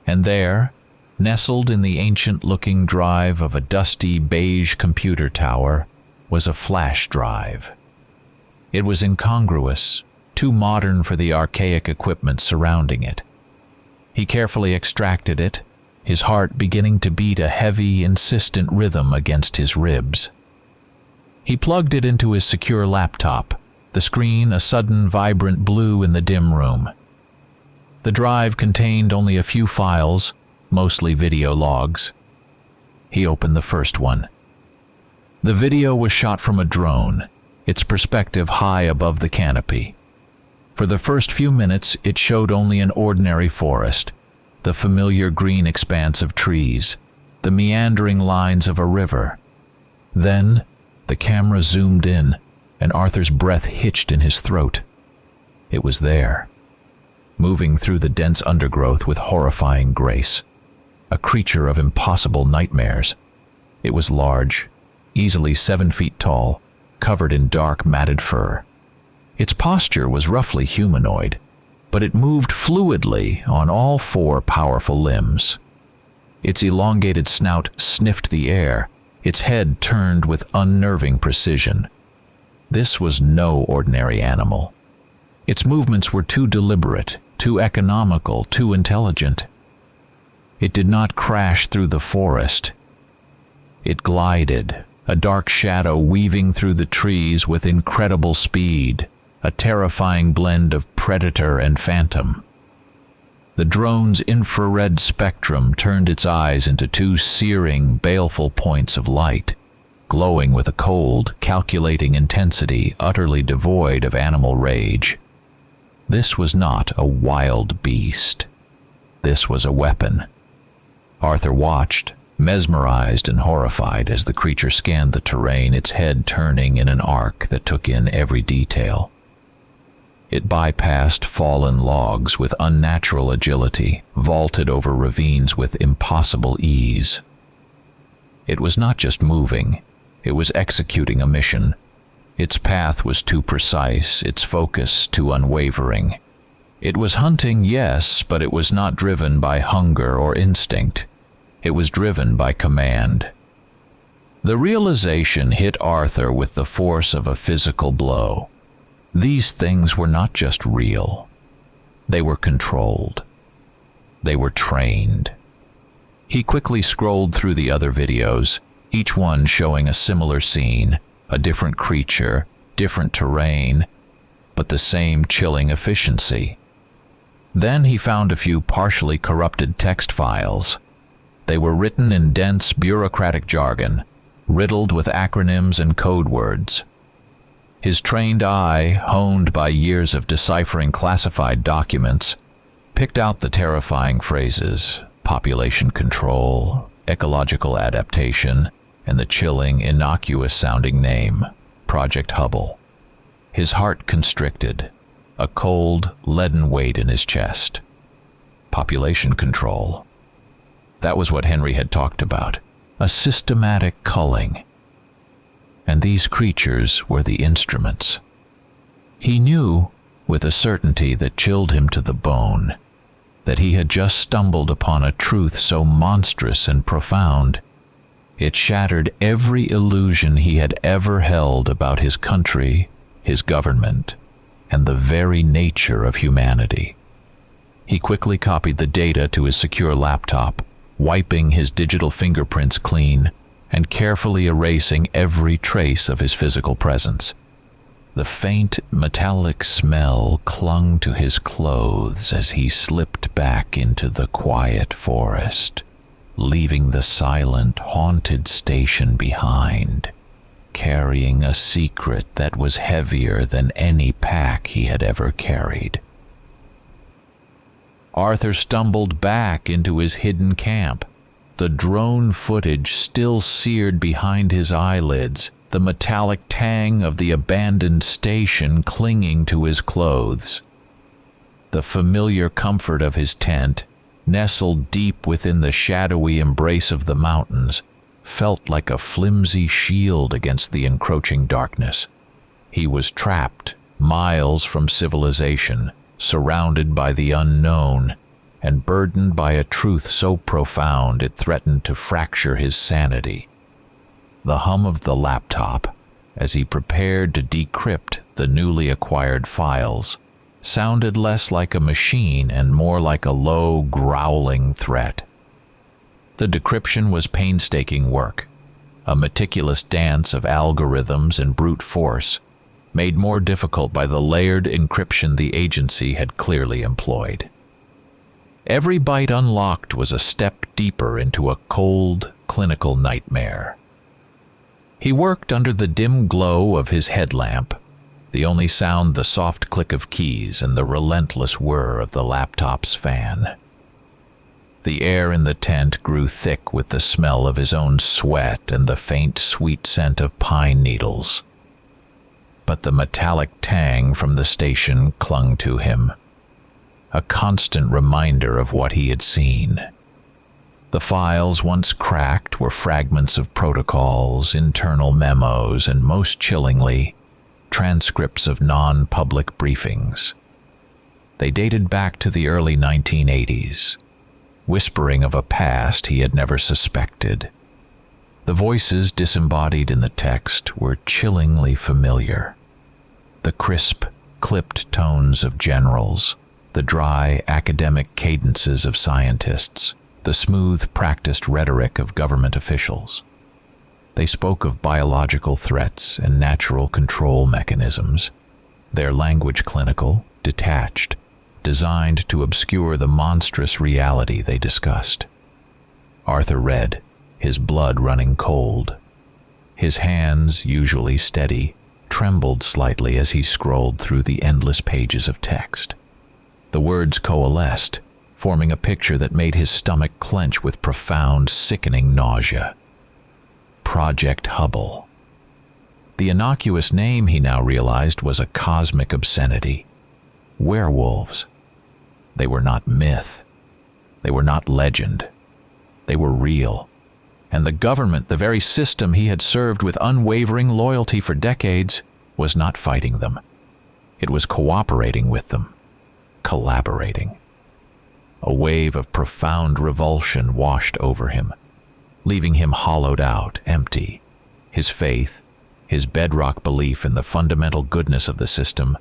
Speaker 1: And there, nestled in the ancient-looking drive of a dusty beige computer tower, was a flash drive. It was incongruous, too modern for the archaic equipment surrounding it. He carefully extracted it, his heart beginning to beat a heavy, insistent rhythm against his ribs. He plugged it into his secure laptop, the screen a sudden vibrant blue in the dim room. The drive contained only a few files, mostly video logs. He opened the first one. The video was shot from a drone, its perspective high above the canopy. For the first few minutes, it showed only an ordinary forest, the familiar green expanse of trees, the meandering lines of a river. Then, the camera zoomed in, and Arthur's breath hitched in his throat. It was there, moving through the dense undergrowth with horrifying grace, a creature of impossible nightmares. It was large, easily 7 feet tall, covered in dark, matted fur. Its posture was roughly humanoid, but it moved fluidly on all 4 powerful limbs. Its elongated snout sniffed the air, its head turned with unnerving precision. This was no ordinary animal. Its movements were too deliberate, too economical, too intelligent. It did not crash through the forest. It glided, a dark shadow weaving through the trees with incredible speed, a terrifying blend of predator and phantom. The drone's infrared spectrum turned its eyes into 2 searing, baleful points of light, glowing with a cold, calculating intensity utterly devoid of animal rage. This was not a wild beast. This was a weapon. Arthur watched, mesmerized and horrified as the creature scanned the terrain, its head turning in an arc that took in every detail. It bypassed fallen logs with unnatural agility, vaulted over ravines with impossible ease. It was not just moving, it was executing a mission. Its path was too precise, its focus too unwavering. It was hunting, yes, but it was not driven by hunger or instinct. It was driven by command. The realization hit Arthur with the force of a physical blow. These things were not just real. They were controlled. They were trained. He quickly scrolled through the other videos, each one showing a similar scene, a different creature, different terrain, but the same chilling efficiency. Then he found a few partially corrupted text files. They were written in dense bureaucratic jargon, riddled with acronyms and code words. His trained eye, honed by years of deciphering classified documents, picked out the terrifying phrases: population control, ecological adaptation, and the chilling, innocuous-sounding name, Project Hubble. His heart constricted, a cold, leaden weight in his chest. Population control. That was what Henry had talked about, a systematic culling. And these creatures were the instruments. He knew, with a certainty that chilled him to the bone, that he had just stumbled upon a truth so monstrous and profound, it shattered every illusion he had ever held about his country, his government, and the very nature of humanity. He quickly copied the data to his secure laptop, wiping his digital fingerprints clean and carefully erasing every trace of his physical presence. The faint metallic smell clung to his clothes as he slipped back into the quiet forest, leaving the silent, haunted station behind, carrying a secret that was heavier than any pack he had ever carried. Arthur stumbled back into his hidden camp, the drone footage still seared behind his eyelids, the metallic tang of the abandoned station clinging to his clothes. The familiar comfort of his tent, nestled deep within the shadowy embrace of the mountains, felt like a flimsy shield against the encroaching darkness. He was trapped, miles from civilization, surrounded by the unknown, and burdened by a truth so profound it threatened to fracture his sanity. The hum of the laptop, as he prepared to decrypt the newly acquired files, sounded less like a machine and more like a low, growling threat. The decryption was painstaking work, a meticulous dance of algorithms and brute force, made more difficult by the layered encryption the agency had clearly employed. Every byte unlocked was a step deeper into a cold, clinical nightmare. He worked under the dim glow of his headlamp, the only sound the soft click of keys and the relentless whir of the laptop's fan. The air in the tent grew thick with the smell of his own sweat and the faint, sweet scent of pine needles. But the metallic tang from the station clung to him, a constant reminder of what he had seen. The files once cracked were fragments of protocols, internal memos, and most chillingly, transcripts of non-public briefings. They dated back to the early 1980s, whispering of a past he had never suspected. The voices disembodied in the text were chillingly familiar. The crisp, clipped tones of generals, the dry, academic cadences of scientists, the smooth, practiced rhetoric of government officials. They spoke of biological threats and natural control mechanisms, their language clinical, detached, designed to obscure the monstrous reality they discussed. Arthur read, his blood running cold. His hands, usually steady, trembled slightly as he scrolled through the endless pages of text. The words coalesced, forming a picture that made his stomach clench with profound, sickening nausea. Project Hubble. The innocuous name, he now realized, was a cosmic obscenity. Werewolves. They were not myth. They were not legend. They were real. And the government, the very system he had served with unwavering loyalty for decades, was not fighting them. It was cooperating with them, collaborating. A wave of profound revulsion washed over him, leaving him hollowed out, empty. His faith, his bedrock belief in the fundamental goodness of the system,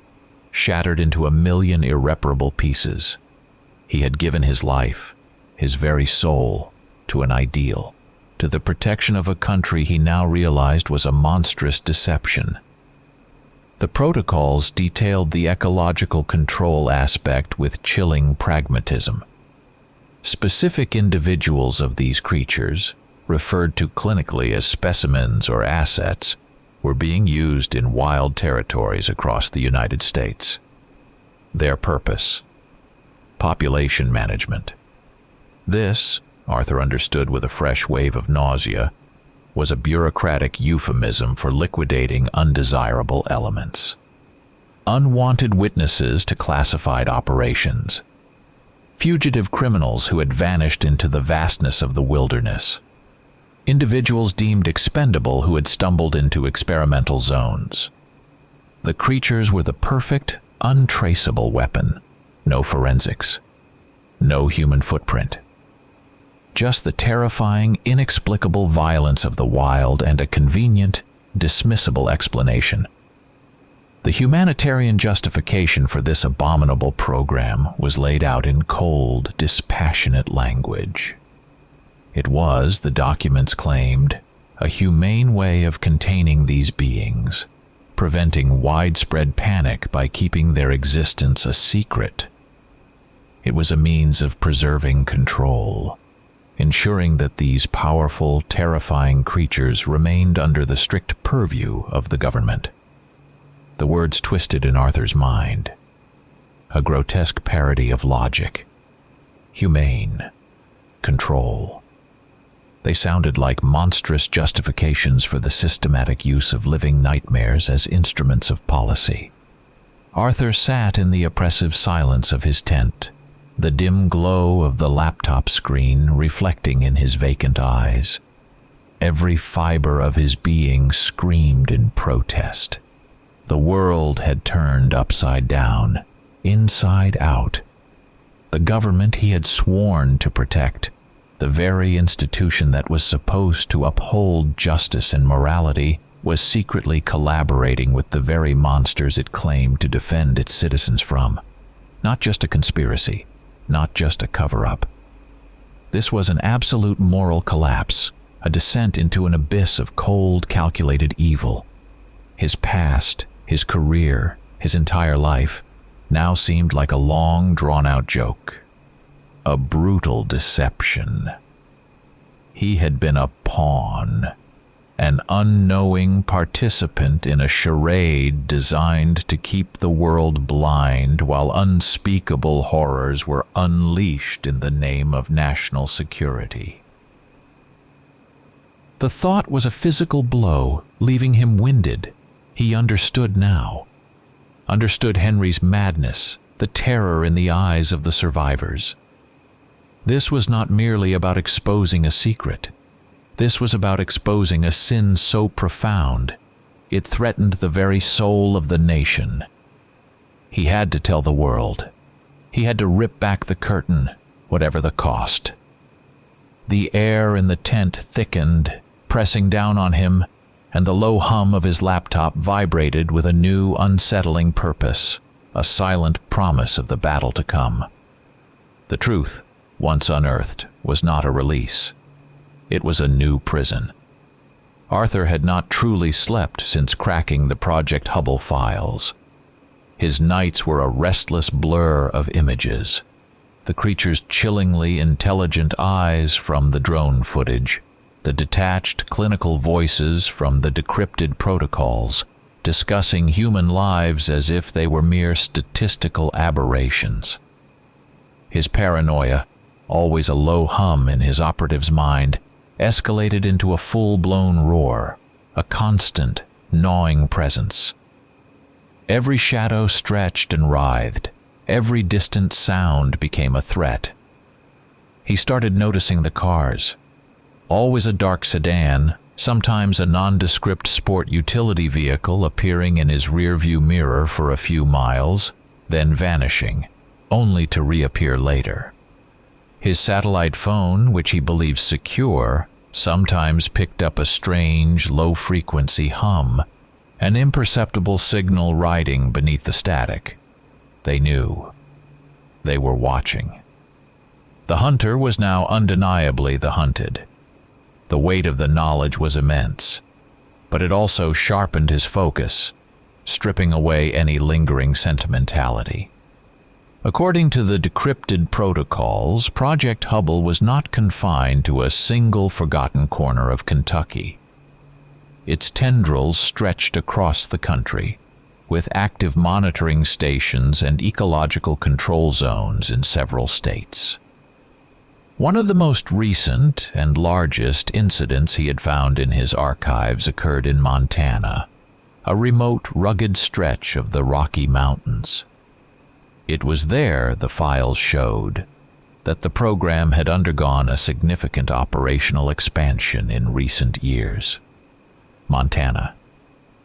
Speaker 1: shattered into a million irreparable pieces. He had given his life, his very soul, to an ideal, to the protection of a country he now realized was a monstrous deception. The protocols detailed the ecological control aspect with chilling pragmatism. Specific individuals of these creatures, referred to clinically as specimens or assets, were being used in wild territories across the United States. Their purpose: population management. This, Arthur understood with a fresh wave of nausea, was a bureaucratic euphemism for liquidating undesirable elements. Unwanted witnesses to classified operations. Fugitive criminals who had vanished into the vastness of the wilderness. Individuals deemed expendable who had stumbled into experimental zones. The creatures were the perfect, untraceable weapon. No forensics. No human footprint. Just the terrifying, inexplicable violence of the wild and a convenient, dismissible explanation. The humanitarian justification for this abominable program was laid out in cold, dispassionate language. It was, the documents claimed, a humane way of containing these beings, preventing widespread panic by keeping their existence a secret. It was a means of preserving control, ensuring that these powerful, terrifying creatures remained under the strict purview of the government. The words twisted in Arthur's mind, a grotesque parody of logic. Humane. Control. They sounded like monstrous justifications for the systematic use of living nightmares as instruments of policy. Arthur sat in the oppressive silence of his tent, the dim glow of the laptop screen reflecting in his vacant eyes. Every fiber of his being screamed in protest. The world had turned upside down, inside out. The government he had sworn to protect, the very institution that was supposed to uphold justice and morality, was secretly collaborating with the very monsters it claimed to defend its citizens from. Not just a conspiracy, not just a cover-up. This was an absolute moral collapse, a descent into an abyss of cold, calculated evil. His past, his career, his entire life, now seemed like a long, drawn-out joke. A brutal deception. He had been a pawn, an unknowing participant in a charade designed to keep the world blind while unspeakable horrors were unleashed in the name of national security. The thought was a physical blow, leaving him winded. He understood now. Understood Henry's madness, the terror in the eyes of the survivors. This was not merely about exposing a secret. This was about exposing a sin so profound, it threatened the very soul of the nation. He had to tell the world. He had to rip back the curtain, whatever the cost. The air in the tent thickened, pressing down on him, and the low hum of his laptop vibrated with a new, unsettling purpose, a silent promise of the battle to come. The truth, once unearthed, was not a release. It was a new prison. Arthur had not truly slept since cracking the Project Hubble files. His nights were a restless blur of images. The creature's chillingly intelligent eyes from the drone footage, the detached clinical voices from the decrypted protocols, discussing human lives as if they were mere statistical aberrations. His paranoia, always a low hum in his operative's mind, escalated into a full-blown roar, a constant, gnawing presence. Every shadow stretched and writhed. Every distant sound became a threat. He started noticing the cars. Always a dark sedan, sometimes a nondescript sport utility vehicle appearing in his rearview mirror for a few miles, then vanishing, only to reappear later. His satellite phone, which he believed secure, sometimes picked up a strange, low-frequency hum, an imperceptible signal riding beneath the static. They knew. They were watching. The hunter was now undeniably the hunted. The weight of the knowledge was immense, but it also sharpened his focus, stripping away any lingering sentimentality. According to the decrypted protocols, Project Hubble was not confined to a single forgotten corner of Kentucky. Its tendrils stretched across the country, with active monitoring stations and ecological control zones in several states. One of the most recent and largest incidents he had found in his archives occurred in Montana, a remote, rugged stretch of the Rocky Mountains. It was there, the files showed, that the program had undergone a significant operational expansion in recent years. Montana.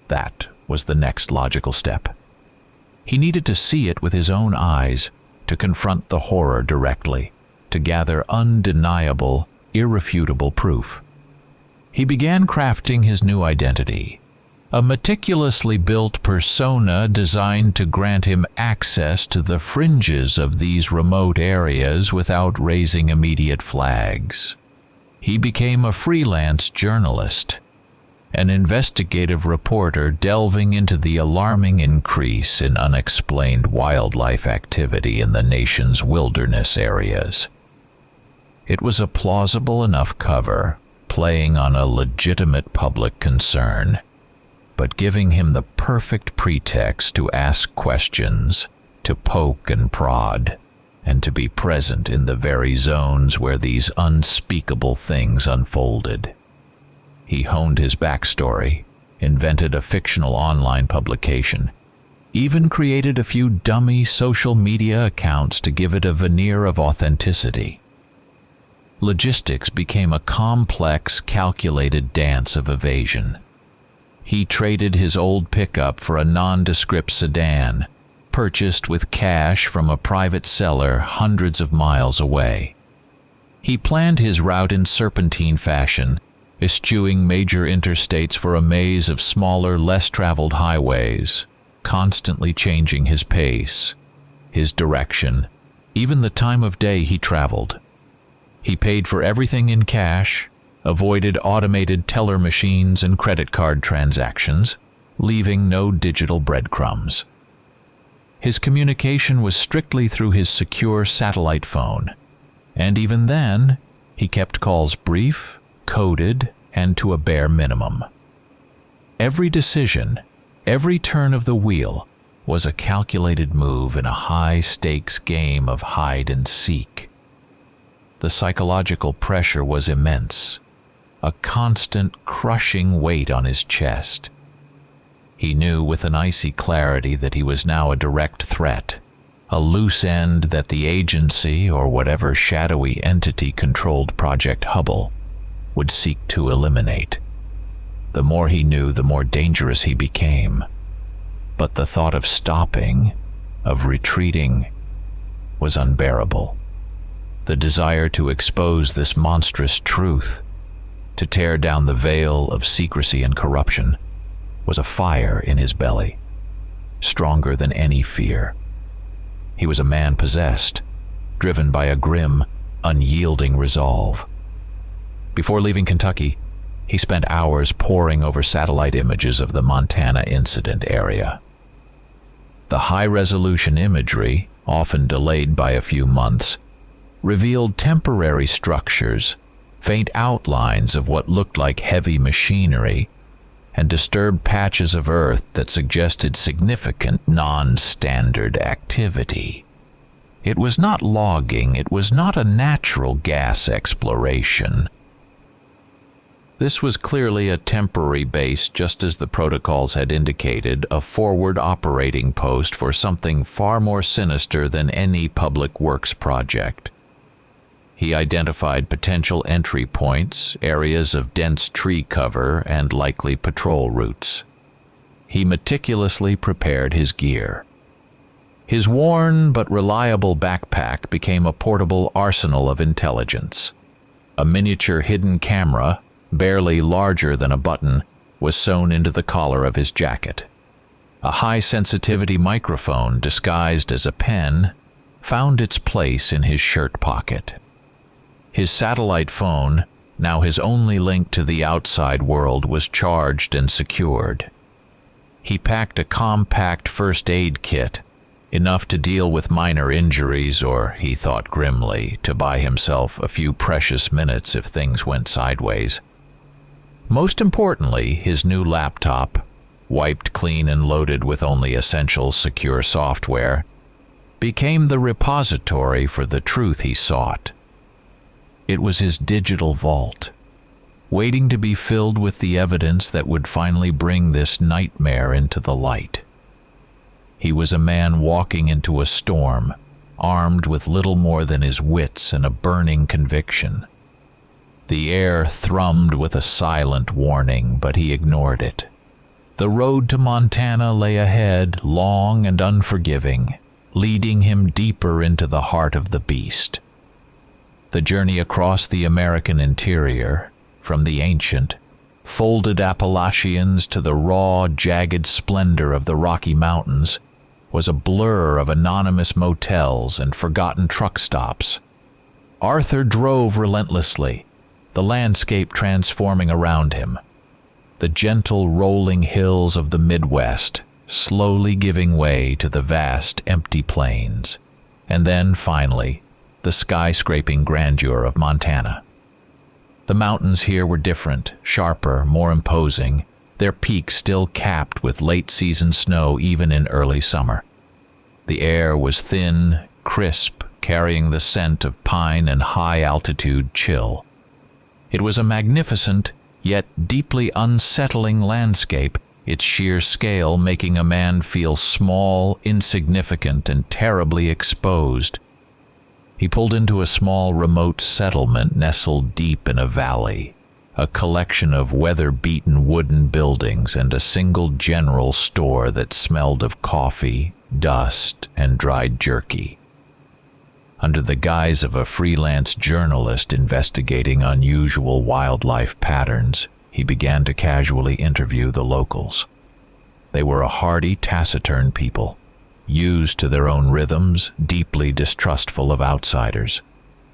Speaker 1: That was the next logical step. He needed to see it with his own eyes, to confront the horror directly, to gather undeniable, irrefutable proof. He began crafting his new identity, a meticulously built persona designed to grant him access to the fringes of these remote areas without raising immediate flags. He became a freelance journalist, an investigative reporter delving into the alarming increase in unexplained wildlife activity in the nation's wilderness areas. It was a plausible enough cover, playing on a legitimate public concern, but giving him the perfect pretext to ask questions, to poke and prod, and to be present in the very zones where these unspeakable things unfolded. He honed his backstory, invented a fictional online publication, even created a few dummy social media accounts to give it a veneer of authenticity. Logistics became a complex, calculated dance of evasion. He traded his old pickup for a nondescript sedan, purchased with cash from a private seller hundreds of miles away. He planned his route in serpentine fashion, eschewing major interstates for a maze of smaller, less-traveled highways, constantly changing his pace, his direction, even the time of day he traveled. He paid for everything in cash, avoided automated teller machines and credit card transactions, leaving no digital breadcrumbs. His communication was strictly through his secure satellite phone, and even then, he kept calls brief, coded, and to a bare minimum. Every decision, every turn of the wheel, was a calculated move in a high-stakes game of hide and seek. The psychological pressure was immense, a constant crushing weight on his chest. He knew with an icy clarity that he was now a direct threat, a loose end that the agency, or whatever shadowy entity controlled Project Hubble, would seek to eliminate. The more he knew, the more dangerous he became. But the thought of stopping, of retreating, was unbearable. The desire to expose this monstrous truth, to tear down the veil of secrecy and corruption, was a fire in his belly, stronger than any fear. He was a man possessed, driven by a grim, unyielding resolve. Before leaving Kentucky, he spent hours poring over satellite images of the Montana incident area. The high-resolution imagery, often delayed by a few months, revealed temporary structures, faint outlines of what looked like heavy machinery, and disturbed patches of earth that suggested significant non-standard activity. It was not logging, it was not a natural gas exploration. This was clearly a temporary base, just as the protocols had indicated, a forward operating post for something far more sinister than any public works project. He identified potential entry points, areas of dense tree cover, and likely patrol routes. He meticulously prepared his gear. His worn but reliable backpack became a portable arsenal of intelligence. A miniature hidden camera, barely larger than a button, was sewn into the collar of his jacket. A high-sensitivity microphone, disguised as a pen, found its place in his shirt pocket. His satellite phone, now his only link to the outside world, was charged and secured. He packed a compact first aid kit, enough to deal with minor injuries or, he thought grimly, to buy himself a few precious minutes if things went sideways. Most importantly, his new laptop, wiped clean and loaded with only essential secure software, became the repository for the truth he sought. It was his digital vault, waiting to be filled with the evidence that would finally bring this nightmare into the light. He was a man walking into a storm, armed with little more than his wits and a burning conviction. The air thrummed with a silent warning, but he ignored it. The road to Montana lay ahead, long and unforgiving, leading him deeper into the heart of the beast. The journey across the American interior, from the ancient, folded Appalachians to the raw, jagged splendor of the Rocky Mountains, was a blur of anonymous motels and forgotten truck stops. Arthur drove relentlessly, the landscape transforming around him. the gentle rolling hills of the Midwest slowly giving way to the vast empty plains, and then, finally, the skyscraping grandeur of Montana. The mountains here were different, sharper, more imposing, their peaks still capped with late-season snow even in early summer. The air was thin, crisp, carrying the scent of pine and high-altitude chill. It was a magnificent, yet deeply unsettling landscape, its sheer scale making a man feel small, insignificant, and terribly exposed. He pulled into a small remote settlement nestled deep in a valley, a collection of weather-beaten wooden buildings and a single general store that smelled of coffee, dust, and dried jerky. Under the guise of a freelance journalist investigating unusual wildlife patterns, he began to casually interview the locals. They were a hardy, taciturn people, used to their own rhythms, deeply distrustful of outsiders.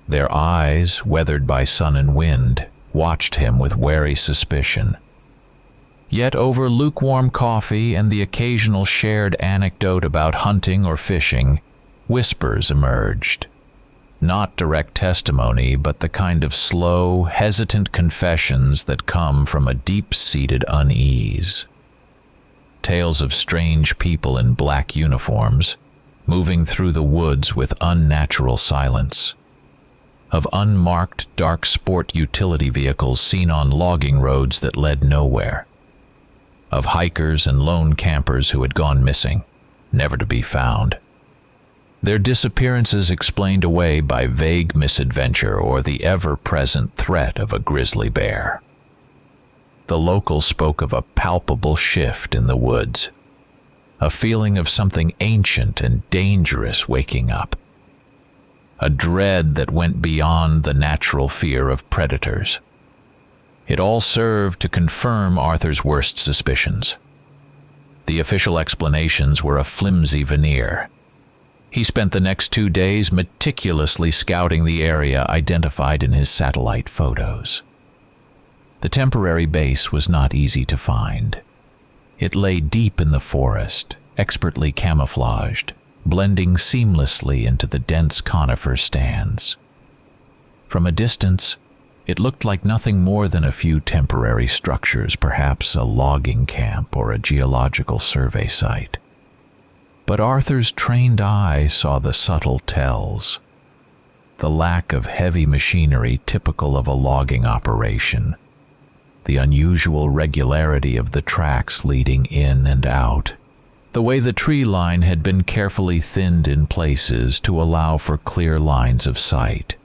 Speaker 1: Their eyes, weathered by sun and wind, watched him with wary suspicion. Yet over lukewarm coffee and the occasional shared anecdote about hunting or fishing, whispers emerged. Not direct testimony, but the kind of slow, hesitant confessions that come from a deep-seated unease. Tales of strange people in black uniforms, moving through the woods with unnatural silence. Of unmarked dark sport utility vehicles seen on logging roads that led nowhere. Of hikers and lone campers who had gone missing, never to be found. Their disappearances explained away by vague misadventure or the ever-present threat of a grizzly bear. The locals spoke of a palpable shift in the woods, a feeling of something ancient and dangerous waking up, a dread that went beyond the natural fear of predators. It all served to confirm Arthur's worst suspicions. The official explanations were a flimsy veneer. He spent the next 2 days meticulously scouting the area identified in his satellite photos. The temporary base was not easy to find. It lay deep in the forest, expertly camouflaged, blending seamlessly into the dense conifer stands. From a distance, it looked like nothing more than a few temporary structures, perhaps a logging camp or a geological survey site. But Arthur's trained eye saw the subtle tells. The lack of heavy machinery typical of a logging operation. The unusual regularity of the tracks leading in and out. The way the tree line had been carefully thinned in places to allow for clear lines of sight.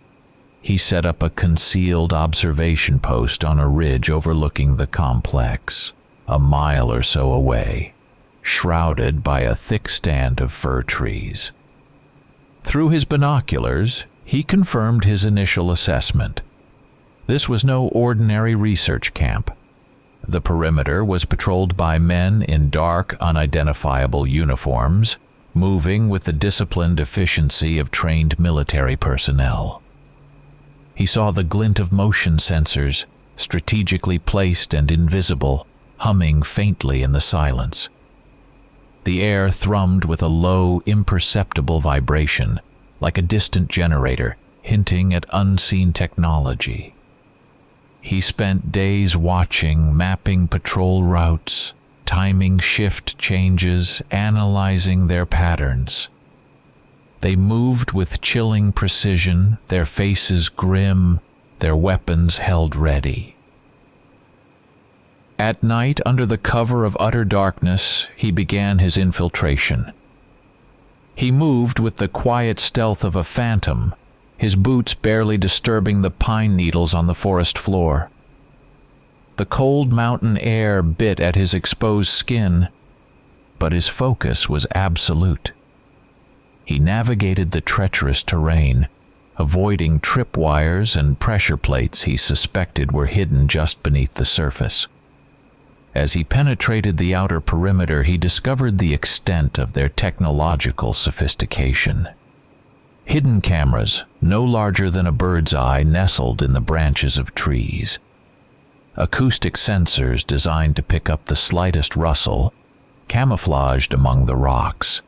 Speaker 1: He set up a concealed observation post on a ridge overlooking the complex, a mile or so away, shrouded by a thick stand of fir trees. Through his binoculars, he confirmed his initial assessment. This was no ordinary research camp. The perimeter was patrolled by men in dark, unidentifiable uniforms, moving with the disciplined efficiency of trained military personnel. He saw the glint of motion sensors, strategically placed and invisible, humming faintly in the silence. The air thrummed with a low, imperceptible vibration, like a distant generator, hinting at unseen technology. He spent days watching, mapping patrol routes, timing shift changes, analyzing their patterns. They moved with chilling precision, their faces grim, their weapons held ready. At night, under the cover of utter darkness, he began his infiltration. He moved with the quiet stealth of a phantom, his boots barely disturbing the pine needles on the forest floor. The cold mountain air bit at his exposed skin, but his focus was absolute. He navigated the treacherous terrain, avoiding tripwires and pressure plates he suspected were hidden just beneath the surface. As he penetrated the outer perimeter, he discovered the extent of their technological sophistication. Hidden cameras, no larger than a bird's eye, nestled in the branches of trees. acoustic sensors designed to pick up the slightest rustle, camouflaged among the rocks.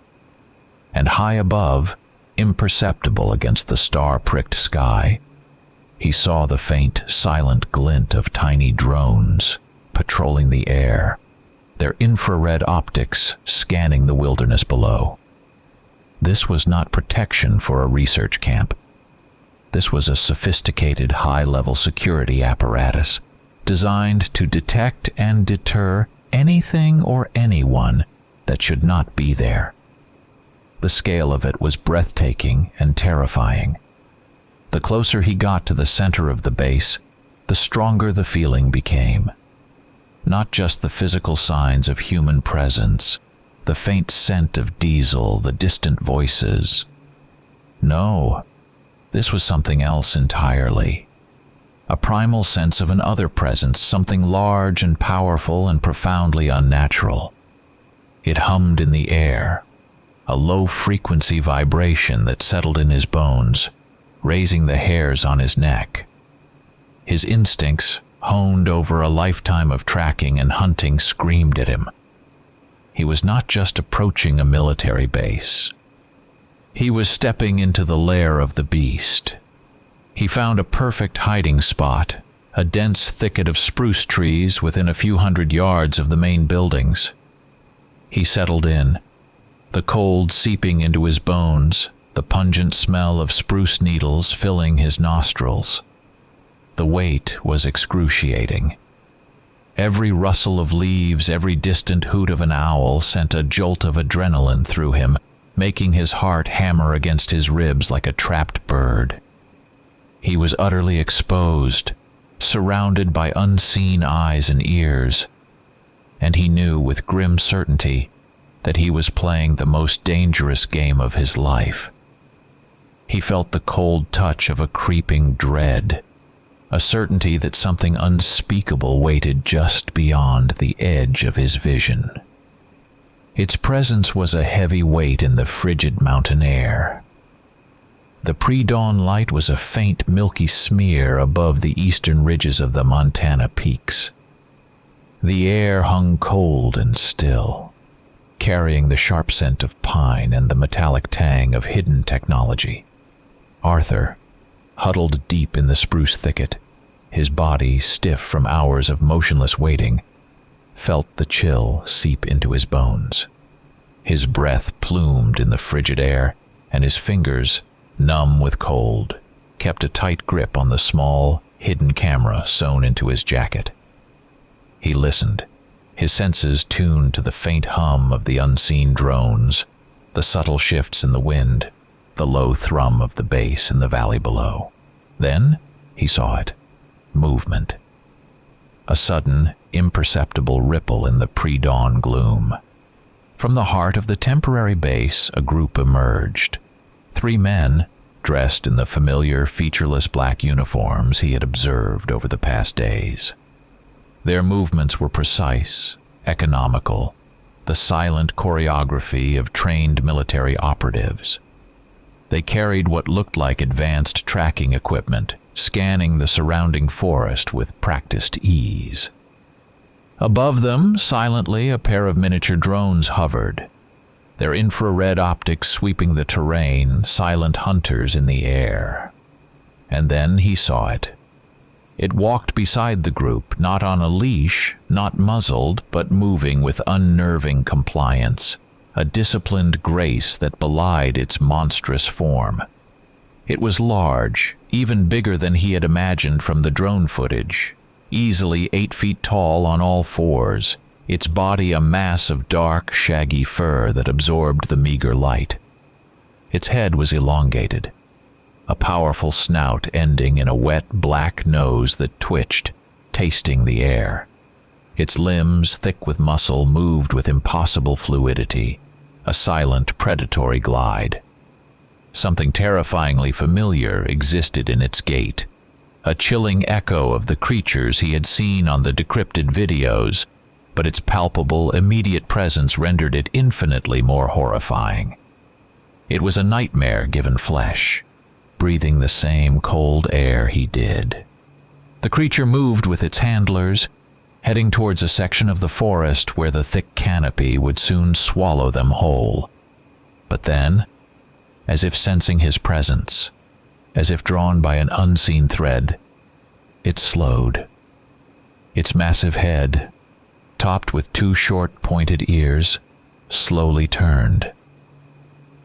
Speaker 1: And high above, imperceptible against the star-pricked sky, he saw the faint, silent glint of tiny drones patrolling the air, their infrared optics scanning the wilderness below. This was not protection for a research camp. This was a sophisticated, high-level security apparatus designed to detect and deter anything or anyone that should not be there. The scale of it was breathtaking and terrifying. The closer he got to the center of the base, the stronger the feeling became. Not just the physical signs of human presence, the faint scent of diesel, the distant voices. No, this was something else entirely. A primal sense of an other presence, something large and powerful and profoundly unnatural. It hummed in the air, a low-frequency vibration that settled in his bones, raising the hairs on his neck. His instincts, honed over a lifetime of tracking and hunting, screamed at him. He was not just approaching a military base. He was stepping into the lair of the beast. He found a perfect hiding spot, a dense thicket of spruce trees within a few hundred yards of the main buildings. He settled in, the cold seeping into his bones, the pungent smell of spruce needles filling his nostrils. The weight was excruciating. Every rustle of leaves, every distant hoot of an owl sent a jolt of adrenaline through him, making his heart hammer against his ribs like a trapped bird. He was utterly exposed, surrounded by unseen eyes and ears, and he knew with grim certainty that he was playing the most dangerous game of his life. He felt the cold touch of a creeping dread, a certainty that something unspeakable waited just beyond the edge of his vision. Its presence was a heavy weight in the frigid mountain air. The pre-dawn light was a faint, milky smear above the eastern ridges of the Montana peaks. The air hung cold and still, carrying the sharp scent of pine and the metallic tang of hidden technology. Arthur, huddled deep in the spruce thicket, his body stiff from hours of motionless waiting, felt the chill seep into his bones. His breath plumed in the frigid air, and his fingers, numb with cold, kept a tight grip on the small, hidden camera sewn into his jacket. He listened, his senses tuned to the faint hum of the unseen drones, the subtle shifts in the wind, the low thrum of the bass in the valley below. Then he saw it. Movement. A sudden, imperceptible ripple in the pre-dawn gloom. From the heart of the temporary base, a group emerged. 3 men, dressed in the familiar, featureless black uniforms he had observed over the past days. Their movements were precise, economical, the silent choreography of trained military operatives. They carried what looked like advanced tracking equipment, scanning the surrounding forest with practiced ease. Above them, silently, a pair of miniature drones hovered, their infrared optics sweeping the terrain, silent hunters in the air. And then he saw it. It walked beside the group, not on a leash, not muzzled, but moving with unnerving compliance, a disciplined grace that belied its monstrous form. It was large, even bigger than he had imagined from the drone footage, easily 8 feet tall on all fours, its body a mass of dark, shaggy fur that absorbed the meager light. Its head was elongated, a powerful snout ending in a wet, black nose that twitched, tasting the air. Its limbs, thick with muscle, moved with impossible fluidity, a silent, predatory glide. Something terrifyingly familiar existed in its gait, a chilling echo of the creatures he had seen on the decrypted videos, but its palpable, immediate presence rendered it infinitely more horrifying. It was a nightmare given flesh, breathing the same cold air he did. The creature moved with its handlers, heading towards a section of the forest where the thick canopy would soon swallow them whole. But then, as if sensing his presence, as if drawn by an unseen thread, it slowed. Its massive head, topped with two short pointed ears, slowly turned,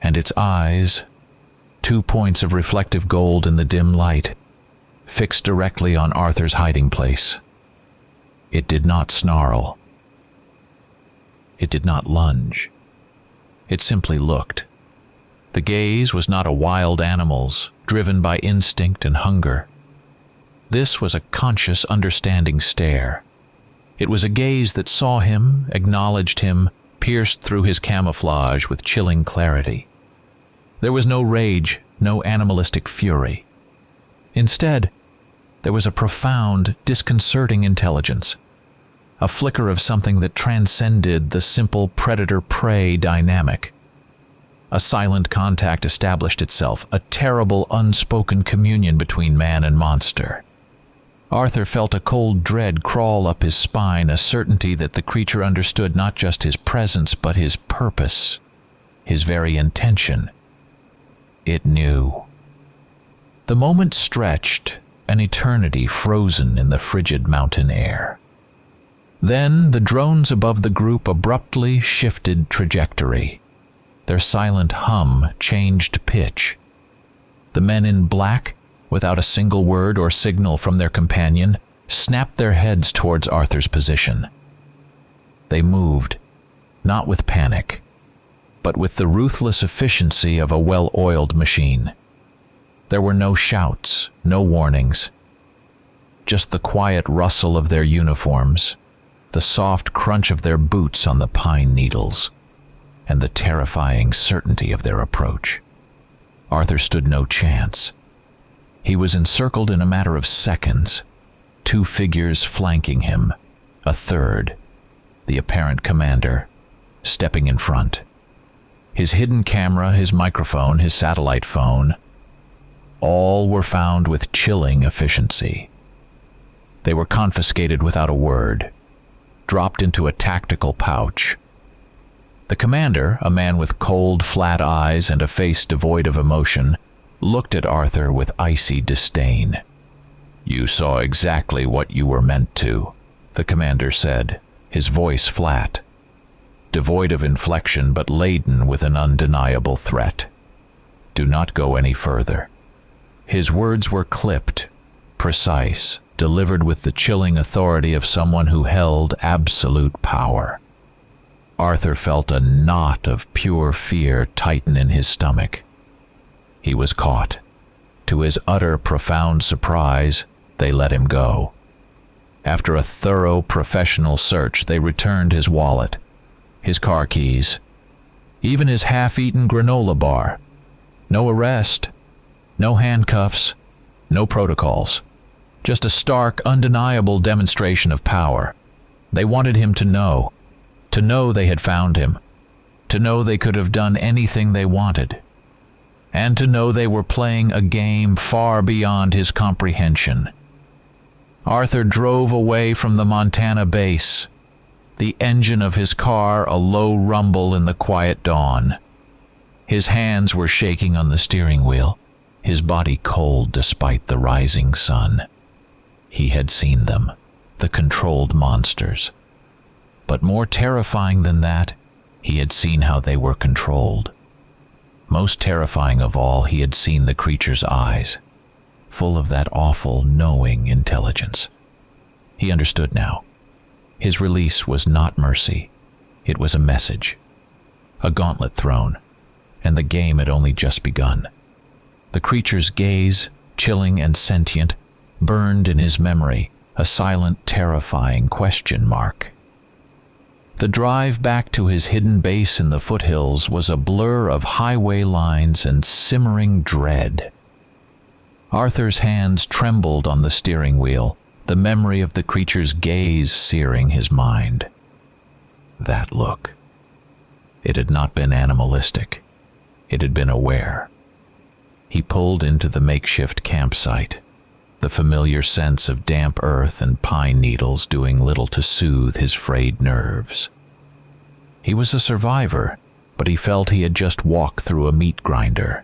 Speaker 1: and its eyes, 2 points of reflective gold in the dim light, fixed directly on Arthur's hiding place. It did not snarl. It did not lunge. It simply looked. The gaze was not a wild animal's, driven by instinct and hunger. This was a conscious, understanding stare. It was a gaze that saw him, acknowledged him, pierced through his camouflage with chilling clarity. There was no rage, no animalistic fury. Instead, there was a profound, disconcerting intelligence, a flicker of something that transcended the simple predator-prey dynamic. A silent contact established itself, a terrible, unspoken communion between man and monster. Arthur felt a cold dread crawl up his spine, a certainty that the creature understood not just his presence but his purpose, his very intention. It knew. The moment stretched, an eternity frozen in the frigid mountain air. Then the drones above the group abruptly shifted trajectory. Their silent hum changed pitch. The men in black, without a single word or signal from their companion, snapped their heads towards Arthur's position. They moved, not with panic, but with the ruthless efficiency of a well-oiled machine. There were no shouts, no warnings, just the quiet rustle of their uniforms, the soft crunch of their boots on the pine needles, and the terrifying certainty of their approach. Arthur stood no chance. He was encircled in a matter of seconds, 2 figures flanking him, a third, the apparent commander, stepping in front. His hidden camera, his microphone, his satellite phone, all were found with chilling efficiency. They were confiscated without a word, dropped into a tactical pouch. The commander, a man with cold, flat eyes and a face devoid of emotion, looked at Arthur with icy disdain. "You saw exactly what you were meant to," the commander said, his voice flat, devoid of inflection but laden with an undeniable threat. "Do not go any further." His words were clipped, precise, delivered with the chilling authority of someone who held absolute power. Arthur felt a knot of pure fear tighten in his stomach. He was caught. To his utter, profound surprise, they let him go. After a thorough professional search, they returned his wallet, his car keys, even his half-eaten granola bar. No arrest, no handcuffs, no protocols. Just a stark, undeniable demonstration of power. They wanted him to know they had found him, to know they could have done anything they wanted, and to know they were playing a game far beyond his comprehension. Arthur drove away from the Montana base, the engine of his car a low rumble in the quiet dawn. His hands were shaking on the steering wheel, his body cold despite the rising sun. He had seen them, the controlled monsters. But more terrifying than that, he had seen how they were controlled. Most terrifying of all, he had seen the creature's eyes, full of that awful, knowing intelligence. He understood now. His release was not mercy. It was a message. A gauntlet thrown, and the game had only just begun. The creature's gaze, chilling and sentient, burned in his memory, a silent, terrifying question mark. The drive back to his hidden base in the foothills was a blur of highway lines and simmering dread. Arthur's hands trembled on the steering wheel, the memory of the creature's gaze searing his mind. That look. It had not been animalistic. It had been aware. He pulled into the makeshift campsite. the familiar sense of damp earth and pine needles doing little to soothe his frayed nerves. He was a survivor, but he felt he had just walked through a meat grinder.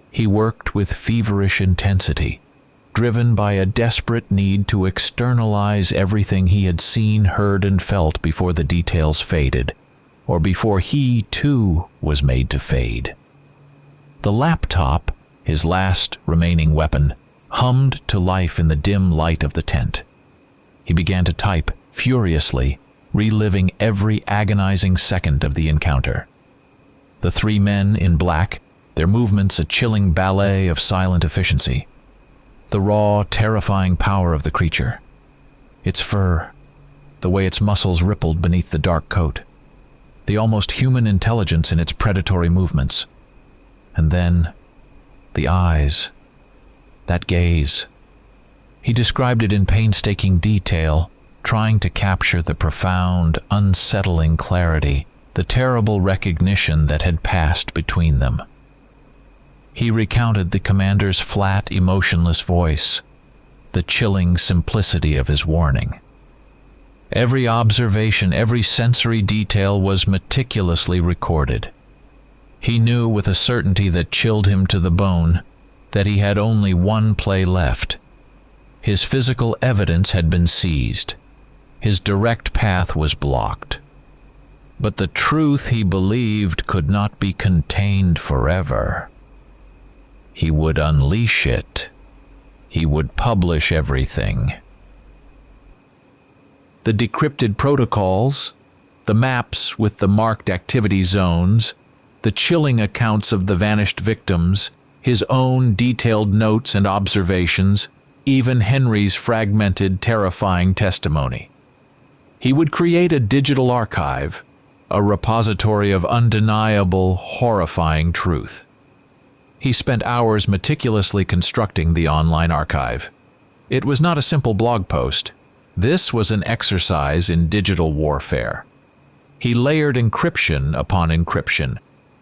Speaker 1: He worked with feverish intensity, driven by a desperate need to externalize everything he had seen, heard, and felt before the details faded, or before he, too, was made to fade. The laptop, his last remaining weapon, hummed to life in the dim light of the tent. He began to type furiously, reliving every agonizing second of the encounter. The three men in black, their movements a chilling ballet of silent efficiency. The raw, terrifying power of the creature. Its fur, the way its muscles rippled beneath the dark coat. The almost human intelligence in its predatory movements. And then, the eyes. That gaze. He described it in painstaking detail, trying to capture the profound, unsettling clarity, the terrible recognition that had passed between them. He recounted the commander's flat, emotionless voice, the chilling simplicity of his warning. Every observation, every sensory detail was meticulously recorded. He knew with a certainty that chilled him to the bone that he had only one play left. His physical evidence had been seized. His direct path was blocked. But the truth he believed could not be contained forever. He would unleash it. He would publish everything. The decrypted protocols, the maps with the marked activity zones, the chilling accounts of the vanished victims, his own detailed notes and observations, even Henry's fragmented, terrifying testimony. He would create a digital archive, a repository of undeniable, horrifying truth. He spent hours meticulously constructing the online archive. It was not a simple blog post. This was an exercise in digital warfare. He layered encryption upon encryption,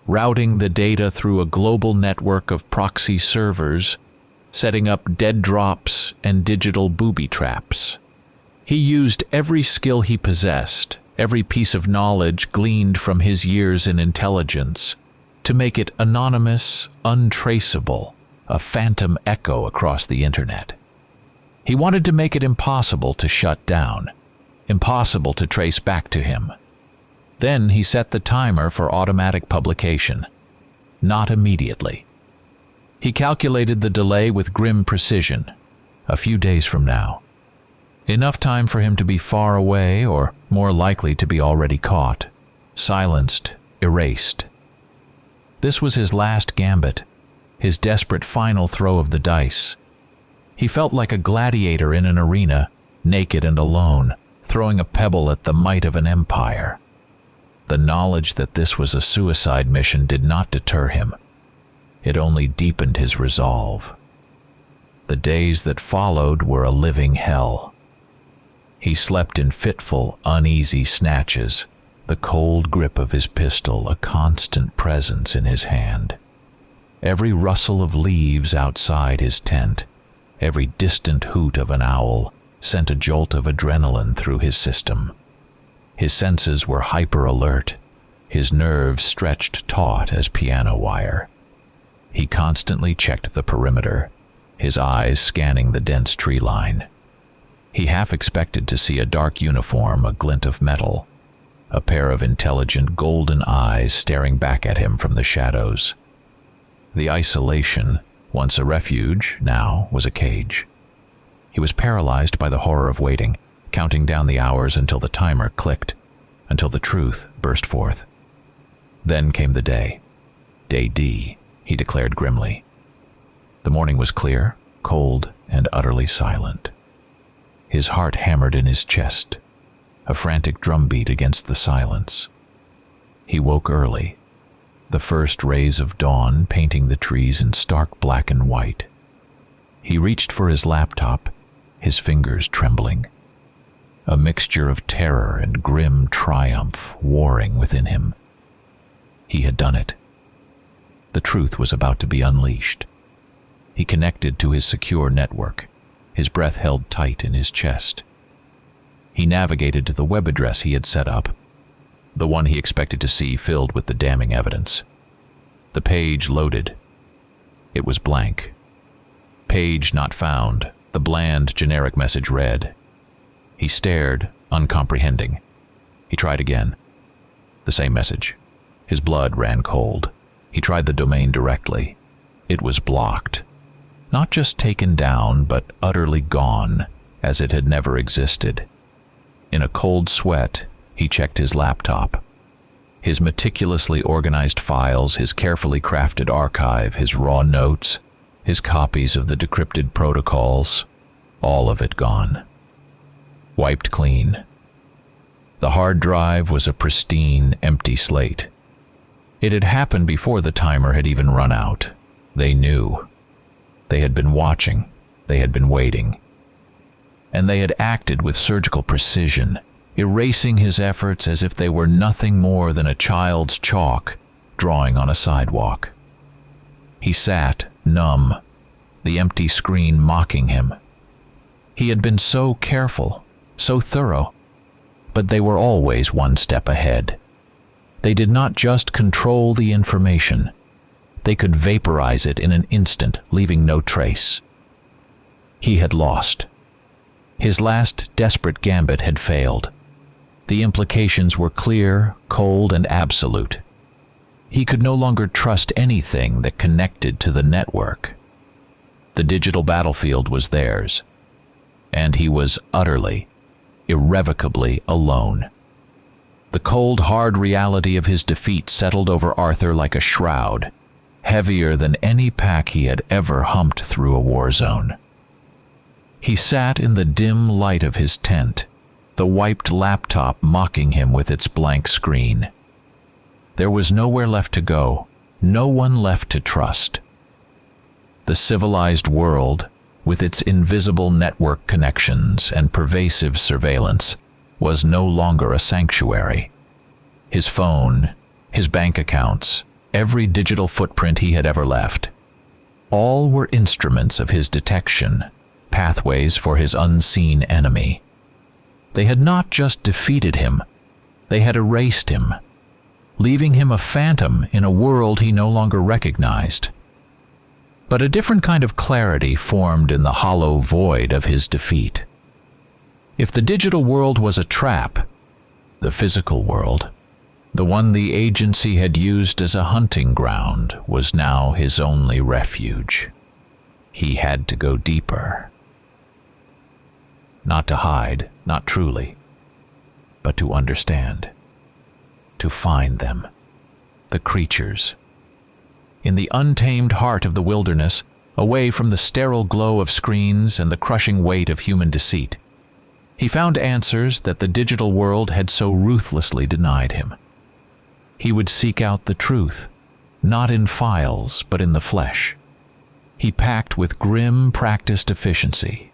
Speaker 1: routing the data through a global network of proxy servers, setting up dead drops and digital booby traps. He used every skill he possessed, every piece of knowledge gleaned from his years in intelligence, to make it anonymous, untraceable, a phantom echo across the internet. He wanted to make it impossible to shut down, impossible to trace back to him. Then he set the timer for automatic publication. Not immediately. He calculated the delay with grim precision, a few days from now. Enough time for him to be far away, or more likely to be already caught, silenced, erased. This was his last gambit, his desperate final throw of the dice. He felt like a gladiator in an arena, naked and alone, throwing a pebble at the might of an empire. The knowledge that this was a suicide mission did not deter him. It only deepened his resolve. The days that followed were a living hell. He slept in fitful, uneasy snatches, the cold grip of his pistol a constant presence in his hand. Every rustle of leaves outside his tent, every distant hoot of an owl, sent a jolt of adrenaline through his system. His senses were hyper-alert, his nerves stretched taut as piano wire. He constantly checked the perimeter, his eyes scanning the dense tree line. He half expected to see a dark uniform, a glint of metal, a pair of intelligent golden eyes staring back at him from the shadows. The isolation, once a refuge, now was a cage. He was paralyzed by the horror of waiting, counting down the hours until the timer clicked, until the truth burst forth. Then came the day. Day D, he declared grimly. The morning was clear, cold, and utterly silent. His heart hammered in his chest, a frantic drumbeat against the silence. He woke early, the first rays of dawn painting the trees in stark black and white. He reached for his laptop, his fingers trembling. A mixture of terror and grim triumph warring within him. He had done it. The truth was about to be unleashed. He connected to his secure network, his breath held tight in his chest. He navigated to the web address he had set up, the one he expected to see filled with the damning evidence. The page loaded. It was blank. Page not found, the bland, generic message read. He stared, uncomprehending. He tried again. The same message. His blood ran cold. He tried the domain directly. It was blocked. Not just taken down, but utterly gone, as it had never existed. In a cold sweat, he checked his laptop. His meticulously organized files, his carefully crafted archive, his raw notes, his copies of the decrypted protocols, all of it gone. Wiped clean. The hard drive was a pristine, empty slate. It had happened before the timer had even run out. They knew. They had been watching. They had been waiting. And they had acted with surgical precision, erasing his efforts as if they were nothing more than a child's chalk drawing on a sidewalk. He sat, numb, the empty screen mocking him. He had been so careful, so thorough, but they were always one step ahead. They did not just control the information. They could vaporize it in an instant, leaving no trace. He had lost. His last desperate gambit had failed. The implications were clear, cold, and absolute. He could no longer trust anything that connected to the network. The digital battlefield was theirs, and he was utterly, irrevocably alone. The cold, hard reality of his defeat settled over Arthur like a shroud, heavier than any pack he had ever humped through a war zone. He sat in the dim light of his tent, the wiped laptop mocking him with its blank screen. There was nowhere left to go, no one left to trust. The civilized world, with its invisible network connections and pervasive surveillance, was no longer a sanctuary. His phone, his bank accounts, every digital footprint he had ever left, all were instruments of his detection, pathways for his unseen enemy. They had not just defeated him, they had erased him, leaving him a phantom in a world he no longer recognized. But a different kind of clarity formed in the hollow void of his defeat. If the digital world was a trap, the physical world, the one the agency had used as a hunting ground, was now his only refuge. He had to go deeper. Not to hide, not truly, but to understand, to find them, the creatures. In the untamed heart of the wilderness, away from the sterile glow of screens and the crushing weight of human deceit, he found answers that the digital world had so ruthlessly denied him. He would seek out the truth, not in files, but in the flesh. He packed with grim, practiced efficiency.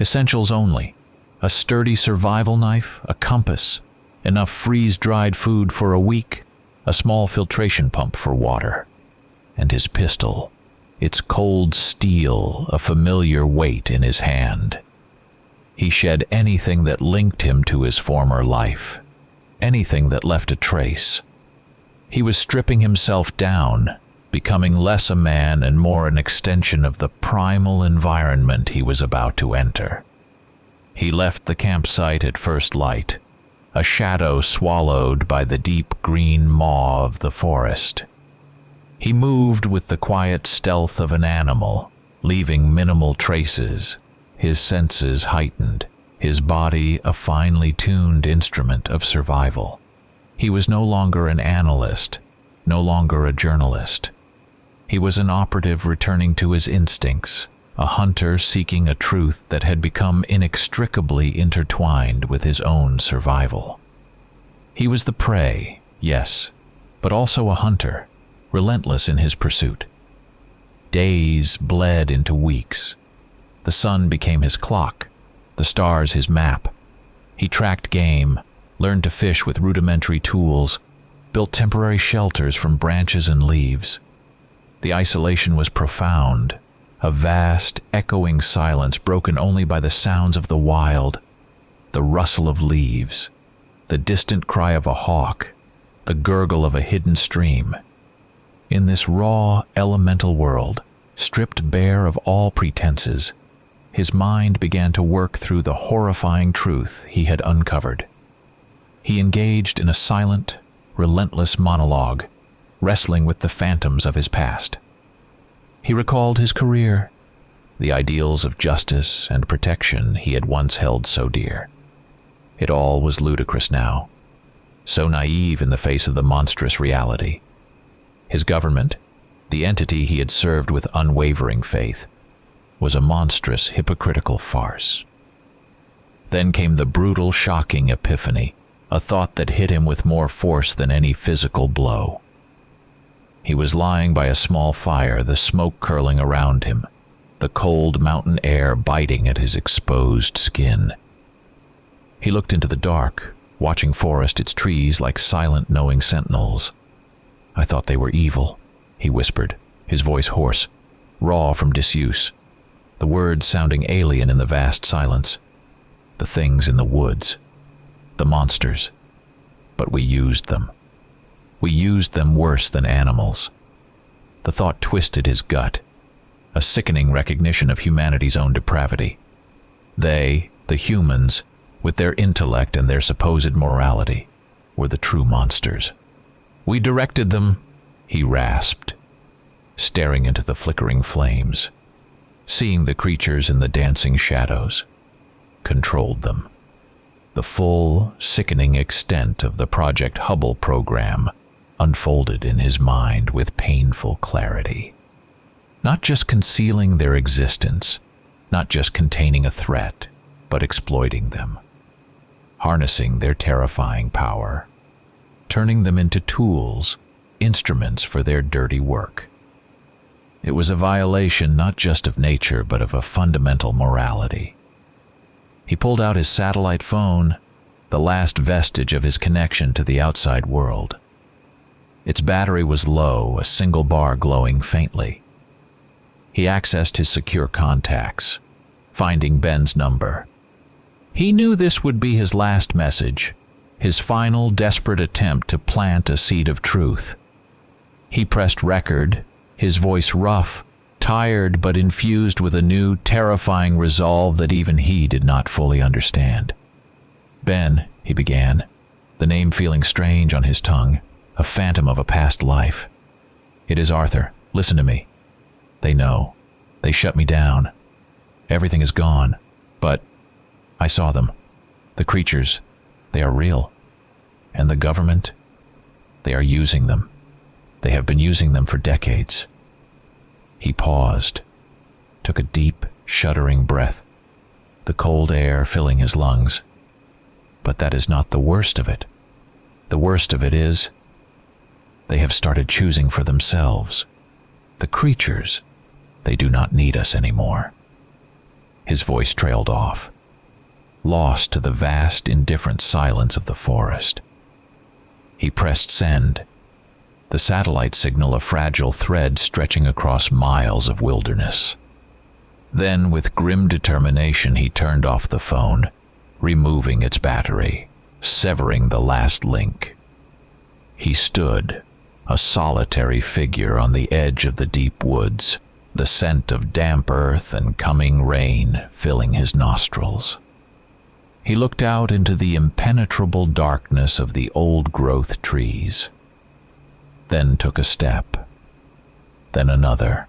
Speaker 1: Essentials only: a sturdy survival knife, a compass, enough freeze-dried food for a week, a small filtration pump for water, and his pistol, its cold steel a familiar weight in his hand. He shed anything that linked him to his former life, anything that left a trace. He was stripping himself down, becoming less a man and more an extension of the primal environment he was about to enter. He left the campsite at first light, a shadow swallowed by the deep green maw of the forest. He moved with the quiet stealth of an animal, leaving minimal traces, his senses heightened, his body a finely tuned instrument of survival. He was no longer an analyst, no longer a journalist. He was an operative returning to his instincts, a hunter seeking a truth that had become inextricably intertwined with his own survival. He was the prey, yes, but also a hunter, relentless in his pursuit. Days bled into weeks. The sun became his clock, the stars his map. He tracked game, learned to fish with rudimentary tools, built temporary shelters from branches and leaves. The isolation was profound, a vast, echoing silence broken only by the sounds of the wild, the rustle of leaves, the distant cry of a hawk, the gurgle of a hidden stream. In this raw, elemental world, stripped bare of all pretenses, his mind began to work through the horrifying truth he had uncovered. He engaged in a silent, relentless monologue, wrestling with the phantoms of his past. He recalled his career, the ideals of justice and protection he had once held so dear. It all was ludicrous now, so naive in the face of the monstrous reality. His government, the entity he had served with unwavering faith, was a monstrous, hypocritical farce. Then came the brutal, shocking epiphany, a thought that hit him with more force than any physical blow. He was lying by a small fire, the smoke curling around him, the cold mountain air biting at his exposed skin. He looked into the dark, watching forest, its trees like silent, knowing sentinels. "I thought they were evil," he whispered, his voice hoarse, raw from disuse, the words sounding alien in the vast silence. "The things in the woods, the monsters. But we used them. We used them worse than animals." The thought twisted his gut, a sickening recognition of humanity's own depravity. They, the humans, with their intellect and their supposed morality, were the true monsters. "We directed them," he rasped, staring into the flickering flames, seeing the creatures in the dancing shadows. Controlled them. The full, sickening extent of the Project Hubble program unfolded in his mind with painful clarity. Not just concealing their existence, not just containing a threat, but exploiting them, harnessing their terrifying power, turning them into tools, instruments for their dirty work. It was a violation not just of nature, but of a fundamental morality. He pulled out his satellite phone, the last vestige of his connection to the outside world. Its battery was low, a single bar glowing faintly. He accessed his secure contacts, finding Ben's number. He knew this would be his last message, his final desperate attempt to plant a seed of truth. He pressed record, his voice rough, tired but infused with a new, terrifying resolve that even he did not fully understand. "Ben," he began, the name feeling strange on his tongue, a phantom of a past life. "It is Arthur. Listen to me. They know. They shut me down. Everything is gone. But I saw them. The creatures, they are real. And the government, they are using them. They have been using them for decades." He paused, took a deep, shuddering breath, the cold air filling his lungs. But that is not the worst of it. The worst of it is, they have started choosing for themselves. The creatures, they do not need us anymore. His voice trailed off, lost to the vast, indifferent silence of the forest. He pressed send, the satellite signal a fragile thread stretching across miles of wilderness. Then, with grim determination, he turned off the phone, removing its battery, severing the last link. He stood, a solitary figure on the edge of the deep woods, the scent of damp earth and coming rain filling his nostrils. He looked out into the impenetrable darkness of the old-growth trees, then took a step, then another.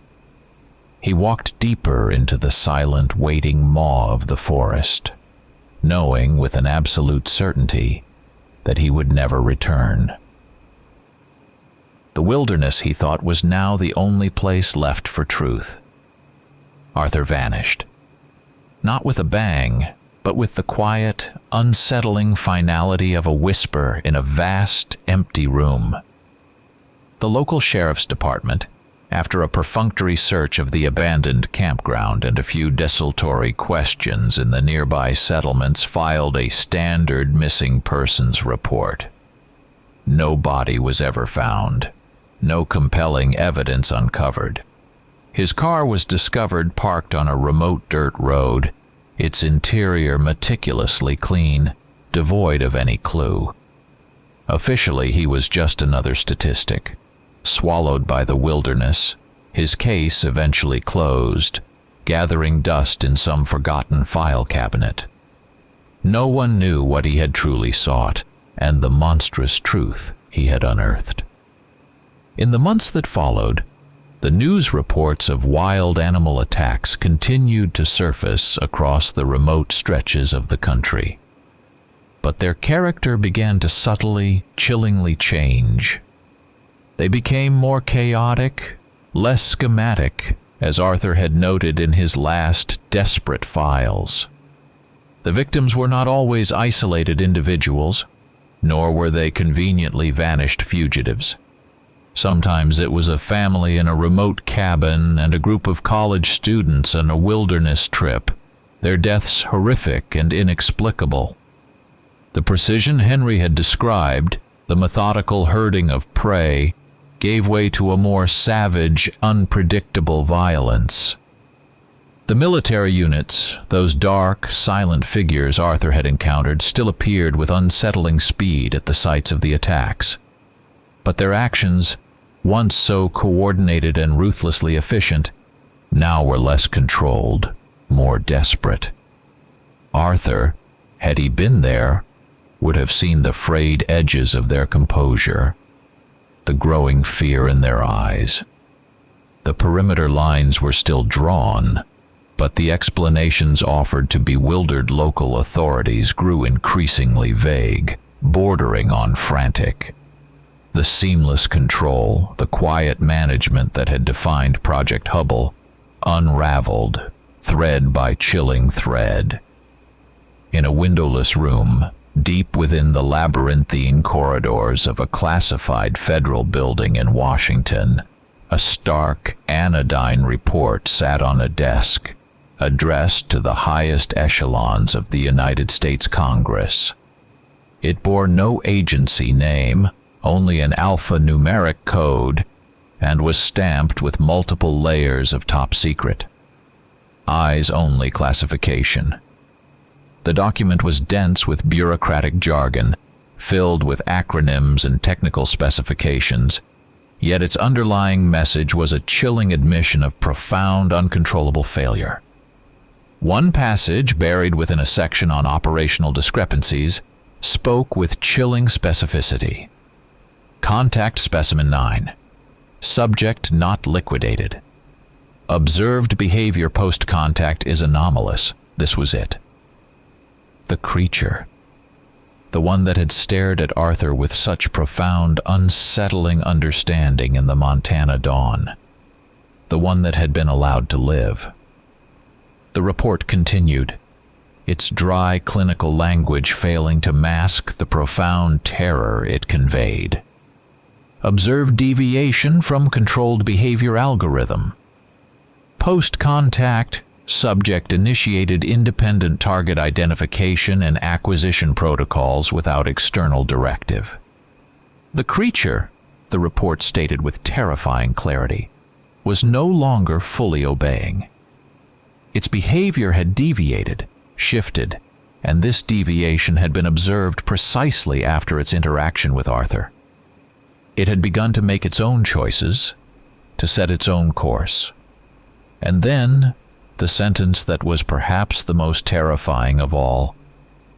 Speaker 1: He walked deeper into the silent, waiting maw of the forest, knowing with an absolute certainty that he would never return. The wilderness, he thought, was now the only place left for truth. Arthur vanished, not with a bang, but with the quiet, unsettling finality of a whisper in a vast, empty room. The local sheriff's department, after a perfunctory search of the abandoned campground and a few desultory questions in the nearby settlements, filed a standard missing persons report. No body was ever found, no compelling evidence uncovered. His car was discovered parked on a remote dirt road, its interior meticulously clean, devoid of any clue. Officially, he was just another statistic, swallowed by the wilderness, his case eventually closed, gathering dust in some forgotten file cabinet. No one knew what he had truly sought, and the monstrous truth he had unearthed. In the months that followed, the news reports of wild animal attacks continued to surface across the remote stretches of the country. But their character began to subtly, chillingly change. They became more chaotic, less schematic, as Arthur had noted in his last desperate files. The victims were not always isolated individuals, nor were they conveniently vanished fugitives. Sometimes it was a family in a remote cabin and a group of college students on a wilderness trip, their deaths horrific and inexplicable. The precision Henry had described, the methodical herding of prey, gave way to a more savage, unpredictable violence. The military units, those dark, silent figures Arthur had encountered, still appeared with unsettling speed at the sites of the attacks. But their actions, once so coordinated and ruthlessly efficient, now were less controlled, more desperate. Arthur, had he been there, would have seen the frayed edges of their composure, the growing fear in their eyes. The perimeter lines were still drawn, but the explanations offered to bewildered local authorities grew increasingly vague, bordering on frantic. The seamless control, the quiet management that had defined Project Hubble, unraveled, thread by chilling thread. In a windowless room, deep within the labyrinthine corridors of a classified federal building in Washington, a stark, anodyne report sat on a desk, addressed to the highest echelons of the United States Congress. It bore no agency name, only an alphanumeric code, and was stamped with multiple layers of top secret. Eyes-only classification. The document was dense with bureaucratic jargon, filled with acronyms and technical specifications, yet its underlying message was a chilling admission of profound, uncontrollable failure. One passage, buried within a section on operational discrepancies, spoke with chilling specificity. Contact Specimen 9. Subject not liquidated. Observed behavior post-contact is anomalous. This was it. The creature. The one that had stared at Arthur with such profound, unsettling understanding in the Montana dawn. The one that had been allowed to live. The report continued, its dry clinical language failing to mask the profound terror it conveyed. Observed deviation from controlled behavior algorithm. Post-contact, subject initiated independent target identification and acquisition protocols without external directive. The creature, the report stated with terrifying clarity, was no longer fully obeying. Its behavior had deviated, shifted, and this deviation had been observed precisely after its interaction with Arthur. It had begun to make its own choices, to set its own course. And then, the sentence that was perhaps the most terrifying of all.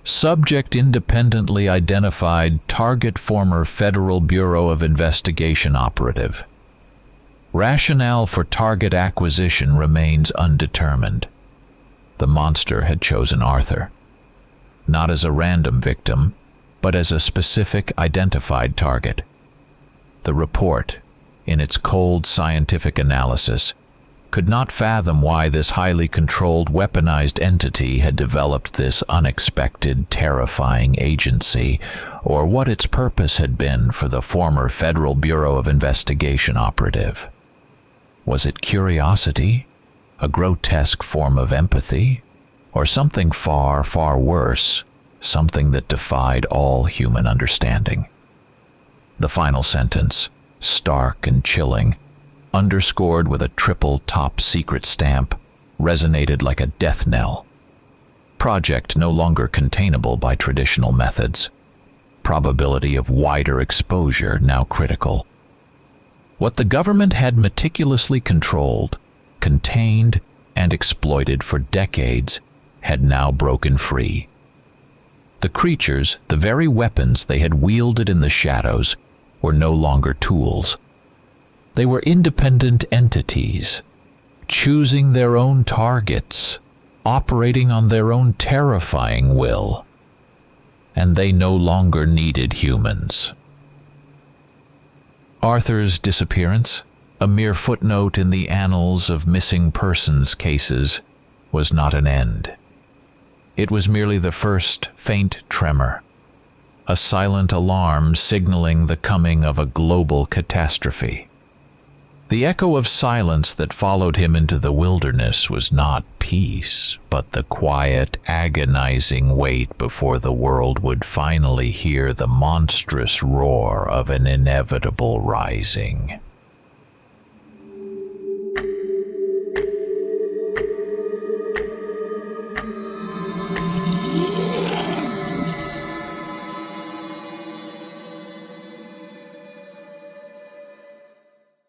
Speaker 1: Subject independently identified target former Federal Bureau of Investigation operative. Rationale for target acquisition remains undetermined. The monster had chosen Arthur, not as a random victim, but as a specific identified target. The report, in its cold scientific analysis, could not fathom why this highly controlled, weaponized entity had developed this unexpected, terrifying agency, or what its purpose had been for the former Federal Bureau of Investigation operative. Was it curiosity, a grotesque form of empathy, or something far, far worse, something that defied all human understanding? The final sentence, stark and chilling, underscored with a triple top secret stamp, resonated like a death knell. Project no longer containable by traditional methods. Probability of wider exposure now critical. What the government had meticulously controlled, contained, and exploited for decades had now broken free. The creatures, the very weapons they had wielded in the shadows, were no longer tools. They were independent entities, choosing their own targets, operating on their own terrifying will. And they no longer needed humans. Arthur's disappearance, a mere footnote in the annals of missing persons cases, was not an end. It was merely the first faint tremor, a silent alarm signaling the coming of a global catastrophe. The echo of silence that followed him into the wilderness was not peace, but the quiet, agonizing wait before the world would finally hear the monstrous roar of an inevitable rising.